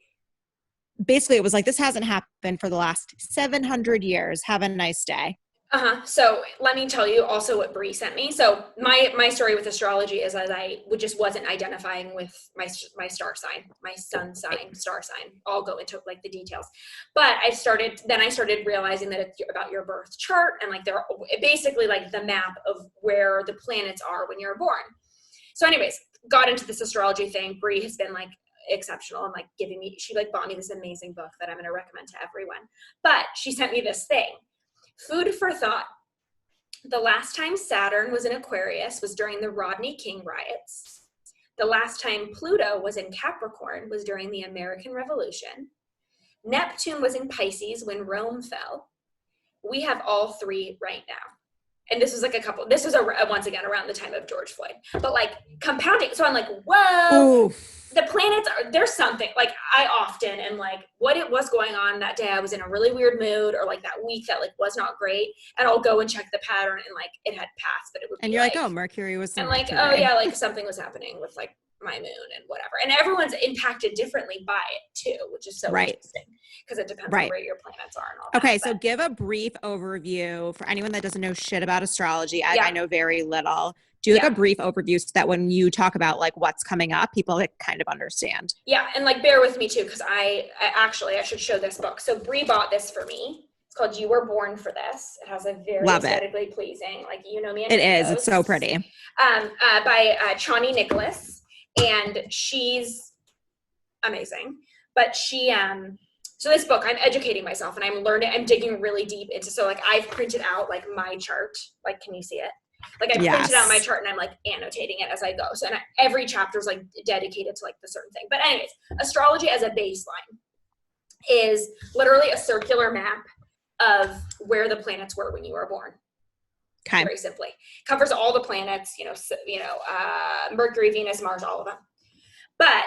basically it was like, this hasn't happened for the last 700 years. Have a nice day. So let me tell you also what Bree sent me. So my story with astrology is that I just wasn't identifying with my star sign, my sun sign, star sign. I'll go into like the details, but I started realizing that it's about your birth chart, and like they're basically like the map of where the planets are when you're born. So anyways, got into this astrology thing. Bree has been like exceptional and like she like bought me this amazing book that I'm going to recommend to everyone. But she sent me this thing. Food for thought. The last time Saturn was in Aquarius was during the Rodney King riots. The last time Pluto was in Capricorn was during the American Revolution. Neptune was in Pisces when Rome fell. We have all three right now. And this was like this was once again around the time of George Floyd, but like compounding. So I'm like, whoa, Oof. The planets there's something like I often am like, what it was going on that day. I was in a really weird mood, or like that week that like was not great. And I'll go and check the pattern, and like it had passed, but it would be you're like, oh, Mercury was. And like, oh yeah, like something was happening with like my moon and whatever. And everyone's impacted differently by it too, which is so interesting because it depends on where your planets are and all that. Okay, so give a brief overview for anyone that doesn't know shit about astrology. I know very little. Do like a brief overview so that when you talk about like what's coming up, people like kind of understand. Yeah, and like bear with me too, because I should show this book. So Bree bought this for me. It's called You Were Born for This. It has a very aesthetically pleasing, like you know me. It is. It's so pretty. By Chani Nicholas. And she's amazing, but so this book, I'm educating myself and I'm digging really deep into, so like I've printed out like my chart, like, can you see it? Like I printed out my chart and I'm like annotating it as I go. So every chapter is like dedicated to like the certain thing. But anyways, astrology as a baseline is literally a circular map of where the planets were when you were born. Okay. Very simply, covers all the planets, Mercury, Venus, Mars, all of them. But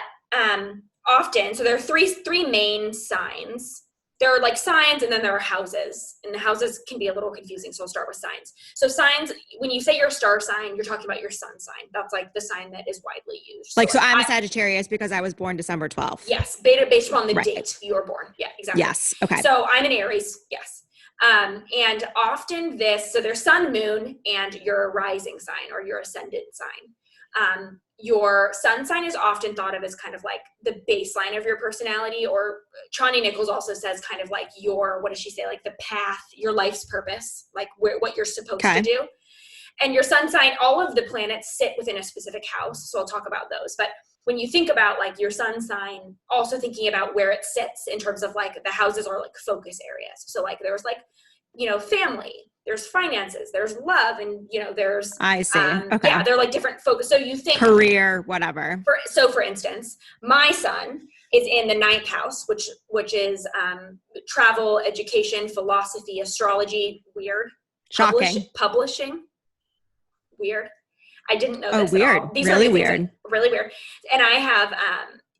often, so there are three main signs. There are like signs, and then there are houses, and the houses can be a little confusing. So I'll start with signs. So signs, when you say your star sign, you're talking about your sun sign. That's like the sign that is widely used. So I'm a Sagittarius because I was born December 12th. Yes, based upon the date you were born. Yeah, exactly. Yes. Okay. So I'm an Aries. Yes. And often so there's sun, moon, and your rising sign or your ascendant sign. Your sun sign is often thought of as kind of like the baseline of your personality, or Chani Nichols also says kind of like what does she say? Like the path, your life's purpose, like what you're supposed to do. And your sun sign, all of the planets sit within a specific house. So I'll talk about those. But when you think about like your sun sign, also thinking about where it sits in terms of like the houses are like focus areas. So like there's like family, there's finances, there's love, and there's I see. Okay. they're like different focus. So you think career, whatever. For instance, my son is in the ninth house, which is travel, education, philosophy, astrology. Weird. Shocking. Publishing. Weird. I didn't know Oh, this weird. at all. These really are weird. Really weird. And I have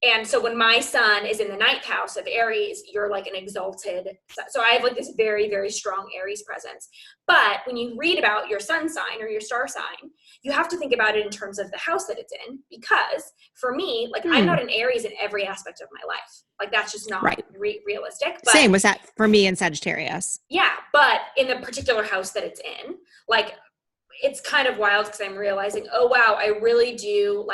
and so when my son is in the ninth house of Aries, you're like an exalted. So I have like this very, very strong Aries presence. But when you read about your sun sign or your star sign, you have to think about it in terms of the house that it's in. Because for me, like I'm not an Aries in every aspect of my life. Like that's just not realistic. But, same was that for me in Sagittarius. Yeah. But in the particular house that it's in, like it's kind of wild because I'm realizing, oh, wow, I really do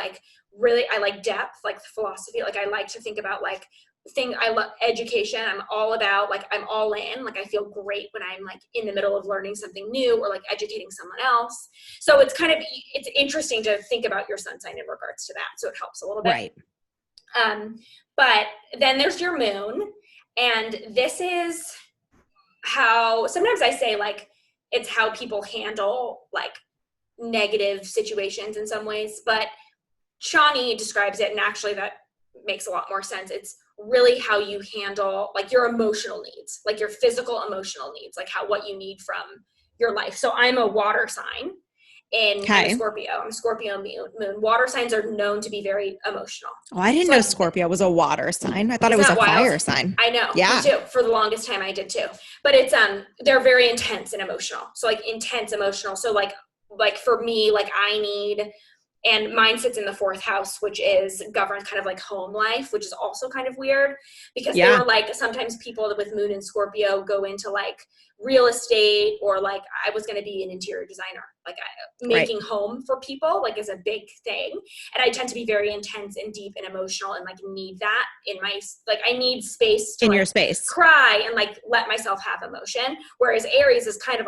I like depth, like philosophy. Like I like to think about I love education. I'm all about I'm all in. Like I feel great when I'm like in the middle of learning something new or like educating someone else. So it's interesting to think about your sun sign in regards to that. So it helps a little bit. Right. But then there's your moon. And this is how sometimes I say it's how people handle negative situations in some ways, but Shawnee describes it, and actually that makes a lot more sense. It's really how you handle your emotional needs, your physical emotional needs, what you need from your life. So I'm a water sign and I'm a Scorpio. I'm a Scorpio moon. Water signs are known to be very emotional. Oh, I didn't know Scorpio was a water sign. I thought it was a fire sign. I know. Yeah. Me too. For the longest time I did too. But it's they're very intense and emotional. So intense emotional. So for me, I need, and mine sits in the fourth house, which is governs kind of home life, which is also kind of weird because they were sometimes people with moon and Scorpio go into real estate or I was going to be an interior designer, making home for people is a big thing. And I tend to be very intense and deep and emotional and need that in my, I need space to in your space, cry and let myself have emotion. Whereas Aries is kind of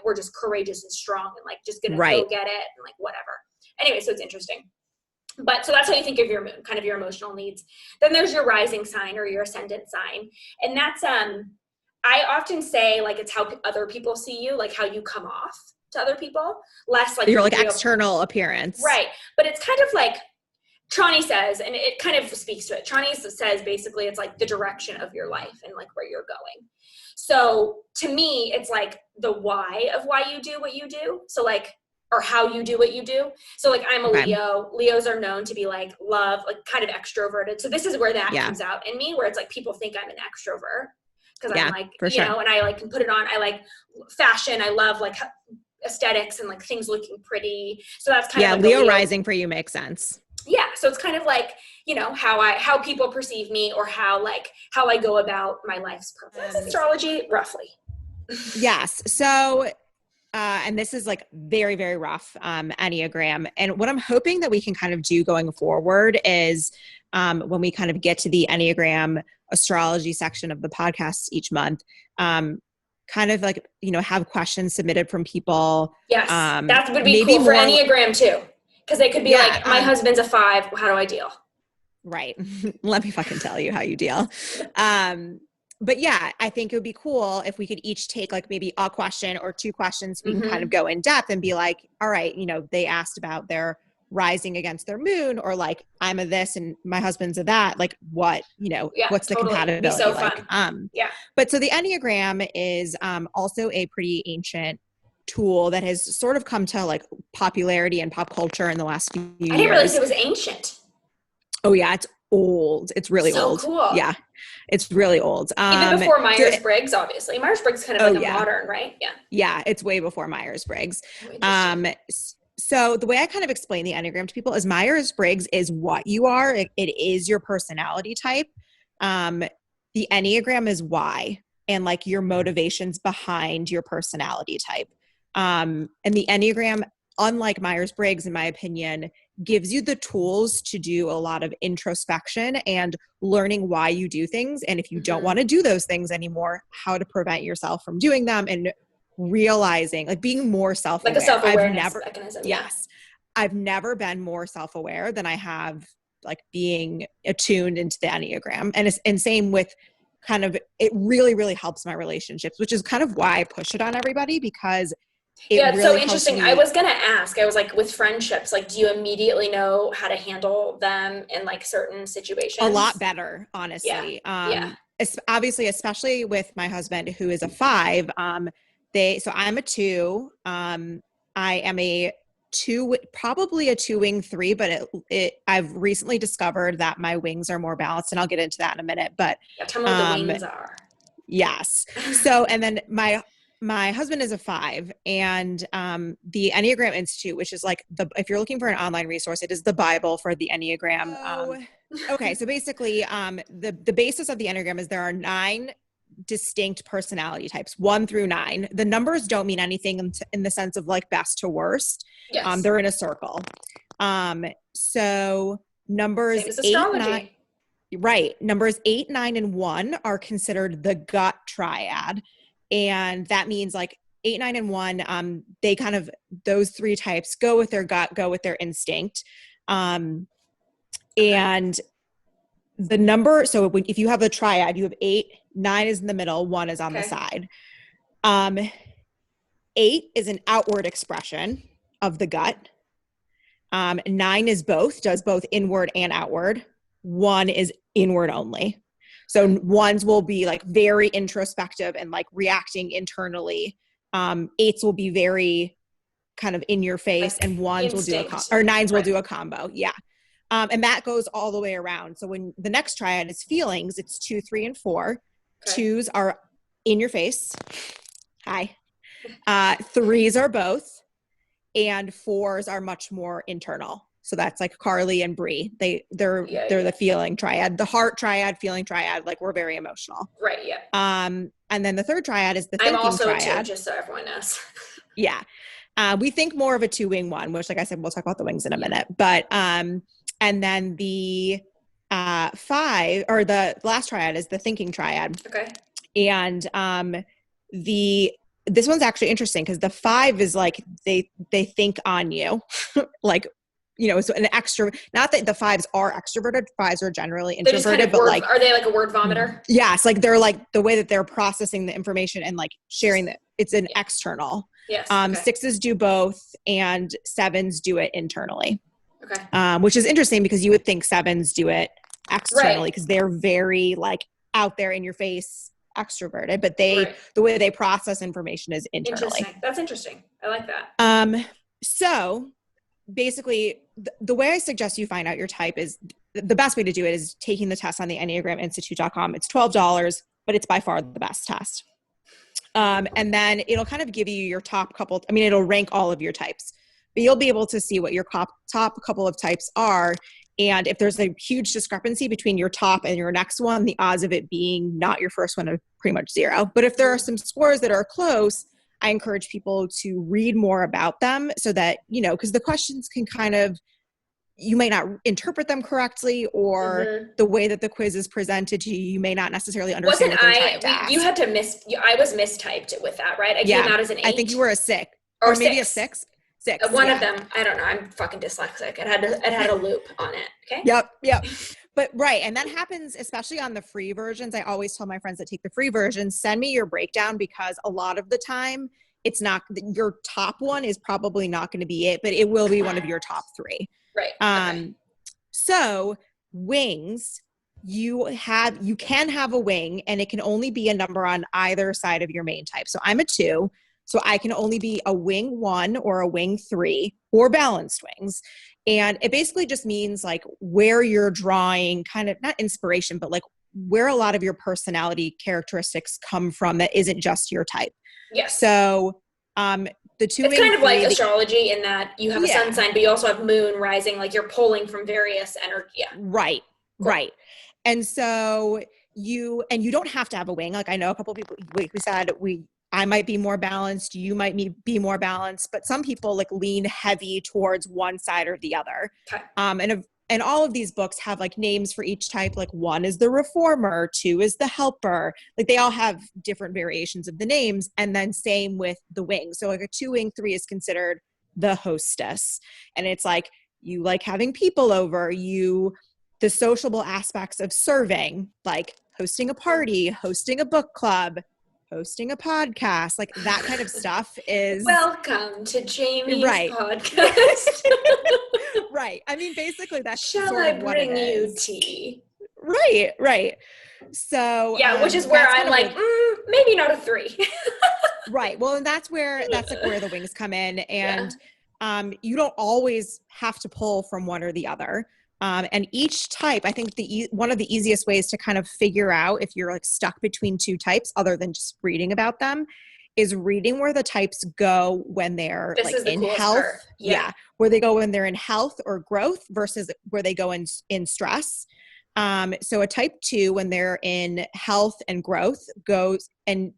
we're just courageous and strong and just going to go get it and whatever. Anyway, so it's interesting. But so that's how you think of your moon, kind of your emotional needs. Then there's your rising sign or your ascendant sign. And that's, I often say it's how other people see you, how you come off to other people, less your external appearance. Right. But it's kind of Trani says, and it kind of speaks to it. Trani says basically it's the direction of your life and where you're going. So to me, it's the why of why you do what you do. So or how you do what you do. So I'm a Leo. Leos are known to be love, kind of extroverted. So this is where that comes out in me, where it's people think I'm an extrovert because I'm and I can put it on. I like fashion. I love aesthetics and things looking pretty. So that's kind of Leo rising for you makes sense. Yeah. So it's kind of how people perceive me or how I go about my life's purpose. Astrology, roughly. Yes. So and this is very, very rough Enneagram. And what I'm hoping that we can kind of do going forward is when we kind of get to the Enneagram astrology section of the podcast each month, kind of have questions submitted from people. Yes, that would be cool for Enneagram too. Because they could be my husband's a 5. How do I deal? Right. Let me fucking tell you how you deal. But yeah, I think it would be cool if we could each take maybe a question or 2 questions. We can kind of go in depth and be all right, they asked about their rising against their moon or I'm a this and my husband's a that. What, what's the compatibility so fun. But so the Enneagram is also a pretty ancient tool that has sort of come to popularity and pop culture in the last few years. I didn't realize it was ancient. Oh yeah, it's old. It's really old. Cool. Yeah. It's really old. Even before Myers-Briggs, obviously. Myers-Briggs is kind of a modern, right? Yeah. Yeah. It's way before Myers-Briggs. So the way I kind of explain the Enneagram to people is Myers-Briggs is what you are. It is your personality type. The Enneagram is why and your motivations behind your personality type. And the Enneagram, unlike Myers-Briggs, in my opinion, gives you the tools to do a lot of introspection and learning why you do things. And if you don't want to do those things anymore, how to prevent yourself from doing them and realizing, being more self-aware. A self-awareness mechanism. Yes. I've never been more self-aware than I have being attuned into the Enneagram. And same with it really, really helps my relationships, which is kind of why I push it on everybody, because it it's really so interesting. I was going to ask, I was like, with friendships, like, do you immediately know how to handle them in like certain situations? A lot better, honestly. Yeah. Obviously, especially with my husband, who is a 5. So I'm a 2. I am a 2, probably a 2-wing 3, but I've recently discovered that my wings are more balanced, and I'll get into that in a minute. But Yeah, tell me what the wings are. yes. So, and then my husband is a 5, and the Enneagram Institute, which is like if you're looking for an online resource, it is the Bible for the Enneagram. Okay, so basically, the basis of the Enneagram is there are 9 distinct personality types, 1 through 9. The numbers don't mean anything in the sense of like best to worst. Yes. They're in a circle. So numbers Same as 8, astrology. 9. Right. Numbers 8, 9, and 1 are considered the gut triad. And that means like 8, 9, and 1, they kind of, those 3 types go with their gut, go with their instinct. And the number, so if you have a triad, you have 8, 9 is in the middle, 1 is on the side. 8 is an outward expression of the gut. 9 is both, does both inward and outward. 1 is inward only. So 1s will be like very introspective and like reacting internally. 8s will be very kind of in your face, like, and 1s will do or 9s will do a combo. Yeah. And that goes all the way around. So when the next triad is feelings, it's 2, 3, and 4. 2s are in your face. Hi. 3s are both, and 4s are much more internal. So that's like Carly and Bree. They're the feeling triad. The heart triad, feeling triad, like we're very emotional. Right, yeah. And then the third triad is the thinking triad. I'm also triad. 2, just so everyone knows. Yeah. We think more of a 2-wing 1, which, like I said, we'll talk about the wings in a minute. But and then the 5, or the last triad, is the thinking triad. Okay. And this one's actually interesting because the 5 is like they think on you, like, you know, so an extra. Not that the 5s are extroverted. 5s are generally introverted, but like, are they like a word vomiter? Yes, like they're like the way that they're processing the information and like sharing that it's an external. Yes. 6s do both, and 7s do it internally. Okay. Which is interesting because you would think 7s do it externally because they're very like out there in your face, extroverted, but the way they process information is internally. Interesting. That's interesting. I like that. So basically the way I suggest you find out your type is the best way to do it is taking the test on the EnneagramInstitute.com. It's $12, but it's by far the best test. And then it'll kind of give you your top couple. I mean, it'll rank all of your types, but you'll be able to see what your top couple of types are. And if there's a huge discrepancy between your top and your next one, the odds of it being not your first one are pretty much 0. But if there are some scores that are close, I encourage people to read more about them so that, you know, because the questions can kind of, you may not interpret them correctly, or the way that the quiz is presented to you, you may not necessarily understand what they're trying to ask. You had to I was mistyped with that, right? I came out as an 8. I think you were a 6. Or maybe 6. a 6. One of them, I don't know. I'm fucking dyslexic. It had a loop on it. Okay. Yep. But right. And that happens, especially on the free versions. I always tell my friends that take the free version, send me your breakdown, because a lot of the time it's not, your top one is probably not going to be it, but it will be one of your top 3. Right. So wings, you can have a wing, and it can only be a number on either side of your main type. So I'm a 2. So I can only be a wing 1 or a wing 3 or balanced wings. And it basically just means like where you're drawing kind of not inspiration, but like where a lot of your personality characteristics come from that isn't just your type. Yes. So the 2 it's kind of like astrology in that you have a sun sign, but you also have moon rising, like you're pulling from various energy. Yeah. Right. Cool. Right. And so you don't have to have a wing. Like I know a couple of people, we said I might be more balanced, you might be more balanced, but some people like lean heavy towards one side or the other. Okay. And all of these books have like names for each type. Like 1 is the reformer, 2 is the helper. Like they all have different variations of the names. And then same with the wing. So like a 2-wing 3 is considered the hostess. And it's like, you like having people over, the sociable aspects of serving, like hosting a party, hosting a book club, hosting a podcast, like that kind of stuff is welcome to Jamie's right. podcast. Right. I mean, basically that's Shall sort I of what it bring you is. tea? Right. So yeah, which is where I'm like, maybe not a 3. Right. Well, and that's like where the wings come in, and you don't always have to pull from one or the other. And each type, I think one of the easiest ways to kind of figure out if you're like stuck between two types, other than just reading about them, is reading where the types go when they're this like is the in coolest health. part. Yeah. Where they go when they're in health or growth versus where they go in stress. So a type 2, when they're in health and growth, goes and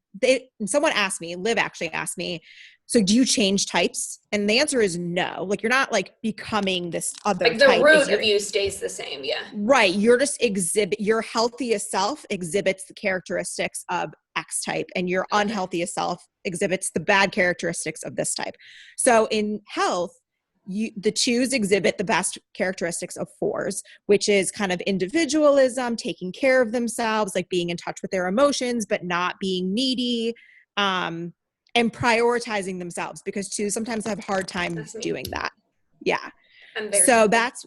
someone asked me, Liv actually asked me, so do you change types? And the answer is no. Like, you're not like becoming this other like the type. root of you stays the same. Yeah. Right. You're just your healthiest self exhibits the characteristics of X type, and your unhealthiest self exhibits the bad characteristics of this type. So in health, the 2s exhibit the best characteristics of 4s, which is kind of individualism, taking care of themselves, like being in touch with their emotions, but not being needy, and prioritizing themselves, because 2s sometimes have a hard time doing that. Yeah. So that's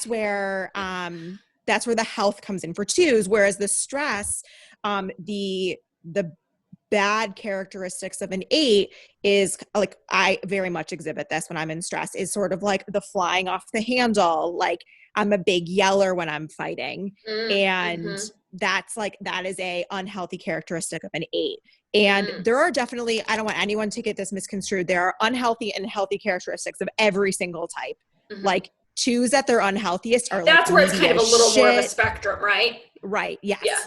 where the health comes in for 2s, whereas the stress, the bad characteristics of an 8 is like, I very much exhibit this when I'm in stress, is sort of like the flying off the handle. Like, I'm a big yeller when I'm fighting. And that is a unhealthy characteristic of an 8. And there are definitely, I don't want anyone to get this misconstrued, there are unhealthy and healthy characteristics of every single type. Like, 2s at their unhealthiest are that's like, where it's kind of a little more of a spectrum, right? Right. Yes. Yeah.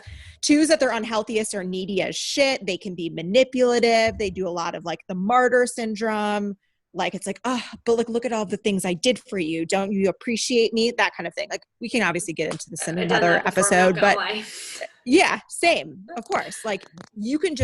2s at their unhealthiest are needy as shit. They can be manipulative. They do a lot of like the martyr syndrome. Like, it's like, oh, but like, look at all the things I did for you. Don't you appreciate me? That kind of thing. Like, we can obviously get into this in another episode, but yeah, same, of course. Like, you can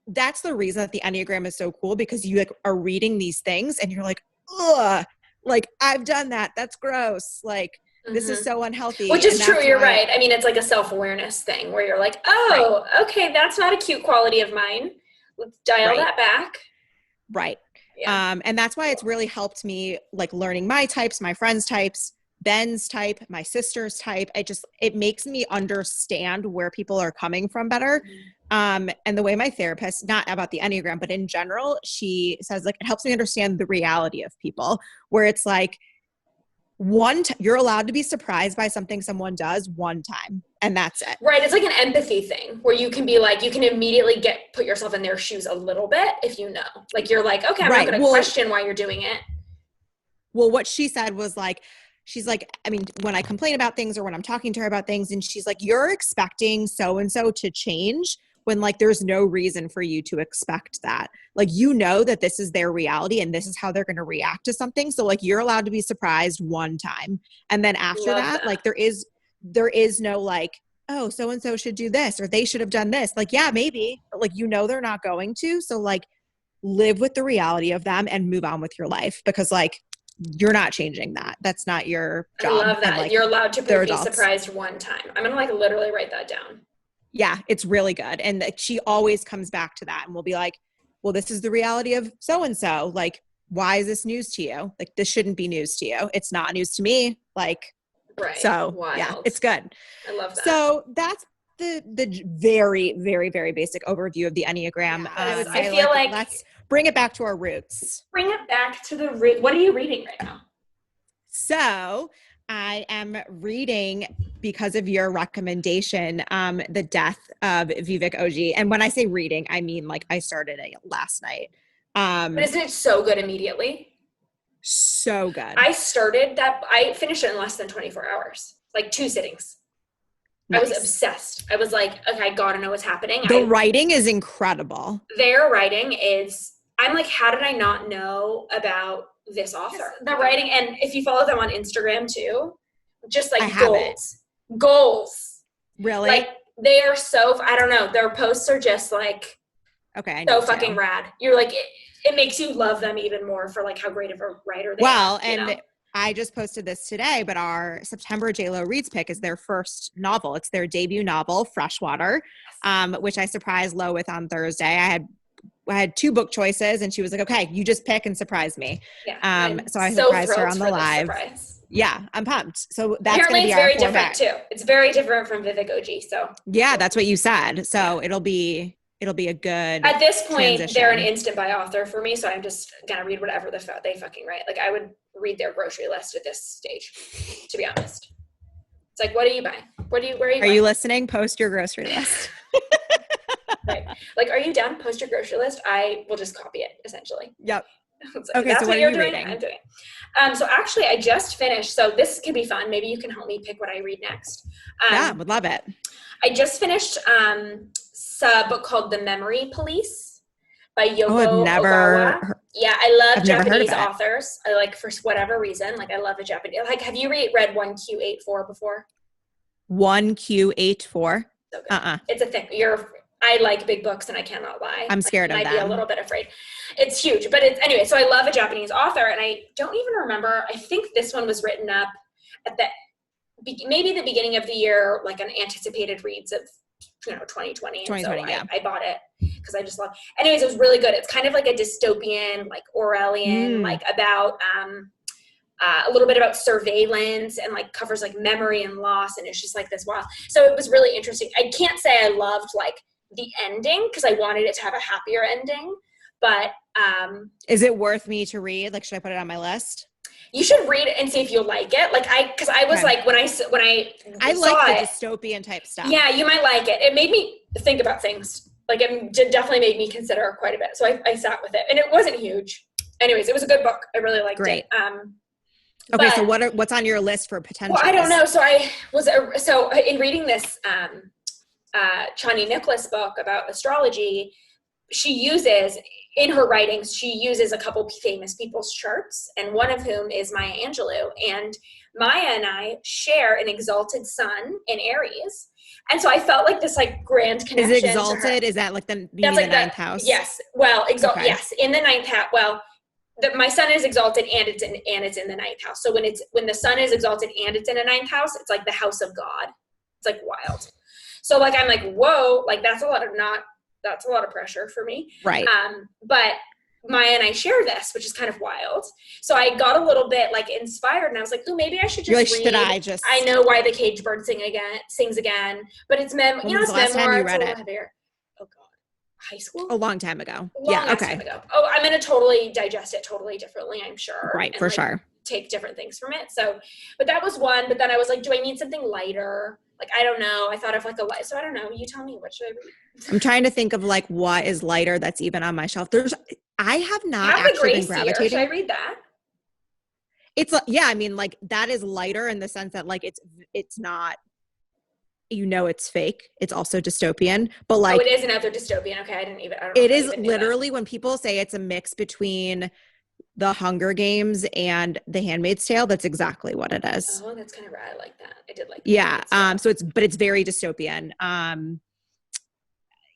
that's the reason that the Enneagram is so cool, because you like are reading these things and you're like, ugh, like, I've done that. That's gross. Like, this is so unhealthy. Which is true. You're right. I mean, it's like a self-awareness thing where you're like, oh, okay, that's not a cute quality of mine. Let's dial that back. Right. Yeah. And that's why it's really helped me, like, learning my types, my friends' types, Ben's type, my sister's type. It makes me understand where people are coming from better. And the way my therapist, not about the Enneagram, but in general, she says, like, it helps me understand the reality of people, where it's like, you're allowed to be surprised by something someone does one time, and that's it. Right. It's like an empathy thing where you can be like, you can immediately put yourself in their shoes a little bit if you know. Like, you're like, okay, I'm not going to question why you're doing it. Well, what she said was like, she's like, I mean, when I complain about things or when I'm talking to her about things, and she's like, you're expecting so-and-so to change when, like, there's no reason for you to expect that. Like, you know that this is their reality and this is how they're going to react to something. So, like, you're allowed to be surprised one time. And then after that, like, there is no like, oh, so-and-so should do this or they should have done this. Like, yeah, maybe, but like, you know, they're not going to. So, like, live with the reality of them and move on with your life, because, like, you're not changing that. That's not your job. I love that. And, like, you're allowed to be surprised one time. I'm going to, like, literally write that down. Yeah, it's really good. And she always comes back to that and will be like, well, this is the reality of so-and-so. Like, why is this news to you? Like, this shouldn't be news to you. It's not news to me. Like, right. So wild. Yeah, it's good. I love that. So that's the very, very, very basic overview of the Enneagram. I would say, I feel like let's bring it back to our roots. Bring it back to the root. What are you reading right now? So I am reading, because of your recommendation, The Death of Vivek Oji. And when I say reading, I mean, like, I started it last night. But isn't it so good immediately? So good. I finished it in less than 24 hours, like 2 sittings. Nice. I was obsessed. I was like, okay, I gotta know what's happening. The writing is incredible. Their writing is, I'm like, how did I not know about this author? The writing, and if you follow them on Instagram too, just like goals. Really? Like, they are so, I don't know, their posts are just like, okay, so fucking rad. You're like, it makes you love them even more for, like, how great of a writer they are. And I just posted this today, but our September JLo Reads pick is their first novel. It's their debut novel, Freshwater, which I surprised Lo with on Thursday. I had 2 book choices and she was like, okay, you just pick and surprise me. Yeah. So I surprised her on the live. Yeah, I'm pumped. So that's apparently it's very different too. It's very different from Vivek OG. So yeah, that's what you said. So it'll be a good at this point transition. They're an instant buy author for me, so I'm just gonna read whatever they fucking write. Like I would read their grocery list at this stage, to be honest. It's like, what do you buy? Where are you buying? You listening? Post your grocery list. Right. Like, are you done? Post your grocery list. I will just copy it essentially. Yep. Like, okay, that's so what are you're you doing, reading? I'm doing. So actually I just finished, so this could be fun. Maybe you can help me pick what I read next. Yeah, would love it. I just finished a book called The Memory Police by Yoko Ogawa. Yeah, I love Japanese authors. I like, for whatever reason, like I love a Japanese. Like, have you read 1Q84 before? 1Q84? So it's a thing. I like big books and I cannot lie. I'm scared of them. I might be a little bit afraid. It's huge, but anyway, so I love a Japanese author and I don't even remember. I think this one was written up at maybe the beginning of the year, like an anticipated reads of 2020. And so I bought it because I just love. Anyways, it was really good. It's kind of like a dystopian, like Orwellian, like about a little bit about surveillance and like covers like memory and loss, and it's just like this. Wow. So it was really interesting. I can't say I loved like the ending because I wanted it to have a happier ending, but is it worth me to read? Like, should I put it on my list? You should read it and see if you'll like it. Like because I was like, when I like the dystopian type stuff. Yeah, you might like it. It made me think about things. Like it definitely made me consider quite a bit. So I sat with it, and it wasn't huge. Anyways, it was a good book. I really liked it. Okay, so what's on your list for potential? Well, I don't know. So in reading this Chani Nicholas book about astrology, in her writings, she uses a couple famous people's charts, and one of whom is Maya Angelou. And Maya and I share an exalted sun in Aries. And so I felt like this like grand connection. Is it exalted? Is that like the ninth house? Yes. Well, yes, in the ninth house. Well, my sun is exalted and it's in the ninth house. So when the sun is exalted and it's in a ninth house, it's like the house of God. It's like wild. So like I'm like, whoa, like that's a lot of pressure for me. Right. But Maya and I share this, which is kind of wild. So I got a little bit like inspired, and I was like, oh, maybe I should just read. I know why the cage bird sings again, but it's memoir. It's a little heavier. Oh God, high school? A long time ago. Time ago. Oh, I'm gonna totally digest it totally differently, I'm sure. Right, for sure. Take different things from it. So, but that was one. But then I was like, do I need something lighter? Like, I don't know. I thought of like so I don't know. You tell me, what should I read? I'm trying to think of like what is lighter that's even on my shelf. I have not actually been gravitating. Should I read that? It's I mean, like that is lighter in the sense that like it's not, it's fake. It's also dystopian, but like it is another dystopian. Okay, I don't know. It is literally when people say it's a mix between The Hunger Games and The Handmaid's Tale. That's exactly what it is. Oh, that's kind of rad. I like that. I did like that. Yeah. So it's very dystopian.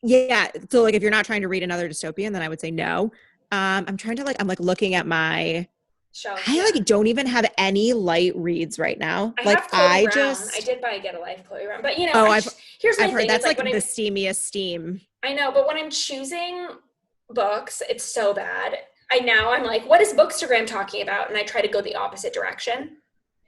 Yeah. So like if you're not trying to read another dystopian, then I would say no. I'm trying to I'm looking at my shelf. I don't even have any light reads right now. I did buy Get a Life, Chloe Brown, but here's my thing. That's like the steamiest steam. I know, but when I'm choosing books, it's so bad. I'm like, what is Bookstagram talking about? And I try to go the opposite direction.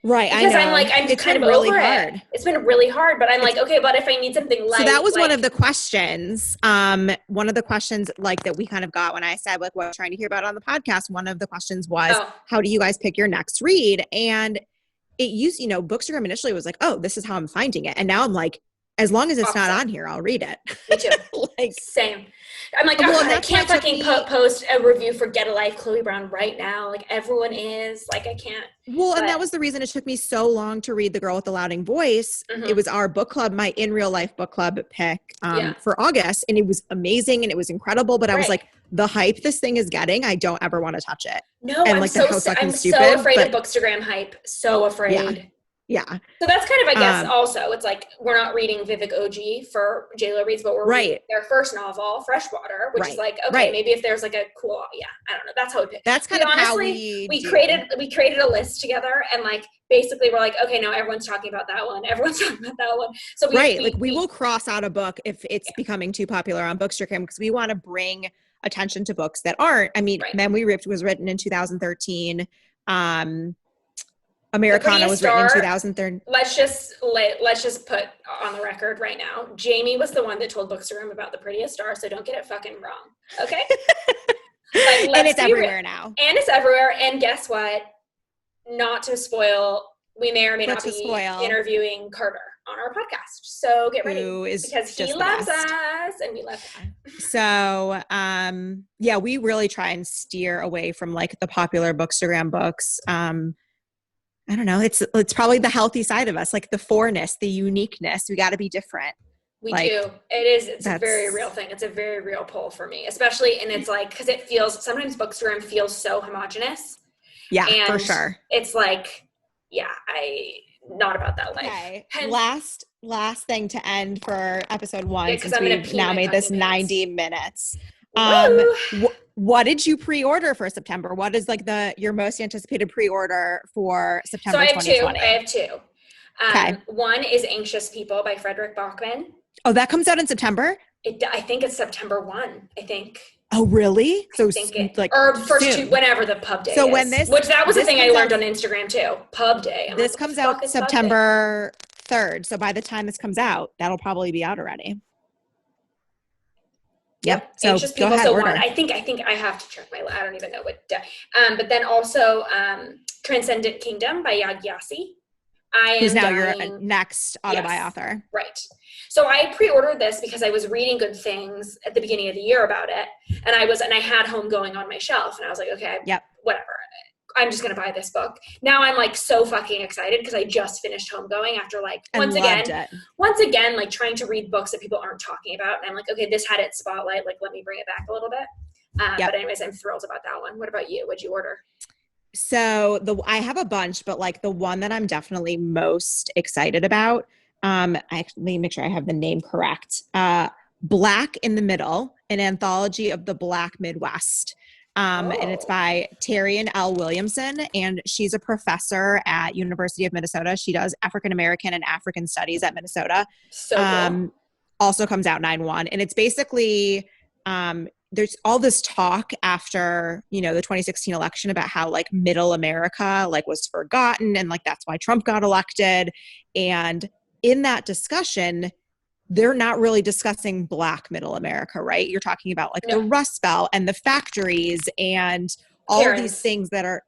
Right. Because I'm just kind of really over hard. It's been really hard, but I'm like, okay, but if I need something light. So that was one of the questions. One of the questions that we kind of got when I said what I'm trying to hear about on the podcast. One of the questions was, how do you guys pick your next read? And it used, Bookstagram initially was like, oh, this is how I'm finding it. And now I'm like, as long as it's not on here, I'll read it. Me too. Same. I'm like, I can't fucking post a review for Get a Life, Chloe Brown right now. Like everyone is. Like I can't. Well, and that was the reason it took me so long to read The Girl with the Louding Voice. Mm-hmm. It was our book club, my in real life book club pick for August, and it was amazing and it was incredible. But I was like, the hype this thing is getting, I don't ever want to touch it. No, and I'm so afraid of Bookstagram hype. So afraid. Yeah. So that's kind of, I guess, also, it's like we're not reading Vivek Oji for JLo reads, but we're reading their first novel, Freshwater, which is like, okay, maybe if there's like a cool, I don't know. That's how we pick. That's kind of how we created a list together, and like basically we're like, okay, now everyone's talking about that one. Everyone's talking about that one. So we will cross out a book if it's becoming too popular on Bookstagram, because we want to bring attention to books that aren't. I mean, Men We Ripped was written in 2013. Americana was written in 2013. Let's just put on the record right now, Jamie was the one that told Bookstagram about The Prettiest Star, so don't get it fucking wrong, okay? And it's everywhere now. And it's everywhere, and guess what? Not to spoil, we may or may not be interviewing Carter on our podcast, so get ready, because he loves us and we love him. So we really try and steer away from like the popular Bookstagram books. I don't know. It's probably the healthy side of us, like the fourness, the uniqueness. We got to be different. We do. It's a very real thing. It's a very real pull for me, especially, and it's like, because it feels, sometimes Bookstagram feels so homogenous. Yeah, and for sure. It's like, not about that life. Okay. Last thing to end for episode 1, since we've now made this 90 minutes. What did you pre-order for September? What is like your most anticipated pre-order for September 2020? I have two. One is Anxious People by Frederick Bachman. Oh, that comes out in September? I think it's September 1, I think. Oh, really? So or first soon. Whenever the pub day is. Which that was the thing I learned on Instagram too. Pub day. This comes out September 3rd. So by the time this comes out, that'll probably be out already. Yep. So Anxious People. So one, I think I have to check my. I don't even know what. But then also Transcendent Kingdom by Yag Yassi. Who's now your next auto-buy author. Right. So I pre-ordered this because I was reading good things at the beginning of the year about it, and I had Homegoing on my shelf, and I was like, okay, whatever. I'm just going to buy this book. Now I'm like so fucking excited because I just finished Homegoing after like, once again, like trying to read books that people aren't talking about. And I'm like, okay, this had its spotlight. Like, let me bring it back a little bit. But anyways, I'm thrilled about that one. What about you? What'd you order? So I have a bunch, but like the one that I'm definitely most excited about, let me make sure I have the name correct. Black in the Middle, an anthology of the Black Midwest. And it's by Terrian L. Williamson, and she's a professor at University of Minnesota. She does African American and African Studies at Minnesota. So cool. Also comes out 9/1, and it's basically there's all this talk after the 2016 election about how like Middle America like was forgotten, and like that's why Trump got elected. And in that discussion, they're not really discussing Black Middle America, right? You're talking about like the Rust Belt and the factories and all of these things that are,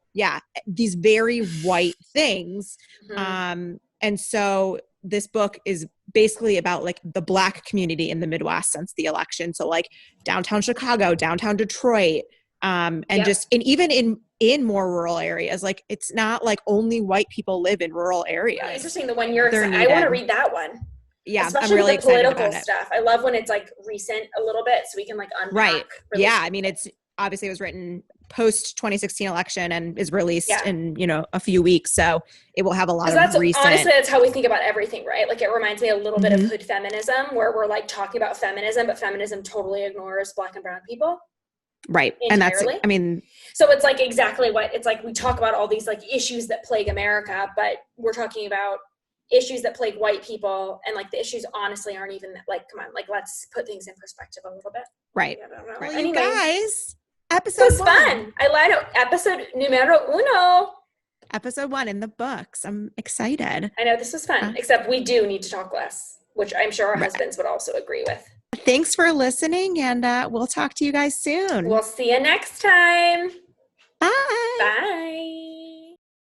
these very white things. Mm-hmm. And so this book is basically about like the Black community in the Midwest since the election. So like downtown Chicago, downtown Detroit, and even in more rural areas. Like it's not like only white people live in rural areas. Really interesting. The one I want to read that one. Yeah, especially I'm really with the political stuff. I love when it's like recent a little bit, so we can like unpack. Right. Yeah. I mean, it was written post 2016 election and is released in a few weeks, so it will have a lot of recent. Honestly, that's how we think about everything, right? Like it reminds me a little bit of hood feminism, where we're like talking about feminism, but feminism totally ignores Black and brown people. Right. Entirely. And that's, I mean, so it's like exactly what it's like. We talk about all these like issues that plague America, but we're talking about issues that plague white people, and like the issues honestly aren't even like, come on, like let's put things in perspective a little bit. Right. Well, anyways, you guys, episode 1. Fun. I lied. Episode numero uno. Episode 1 in the books. I'm excited. I know this was fun, except we do need to talk less, which I'm sure our husbands would also agree with. Thanks for listening, and we'll talk to you guys soon. We'll see you next time. Bye. Bye.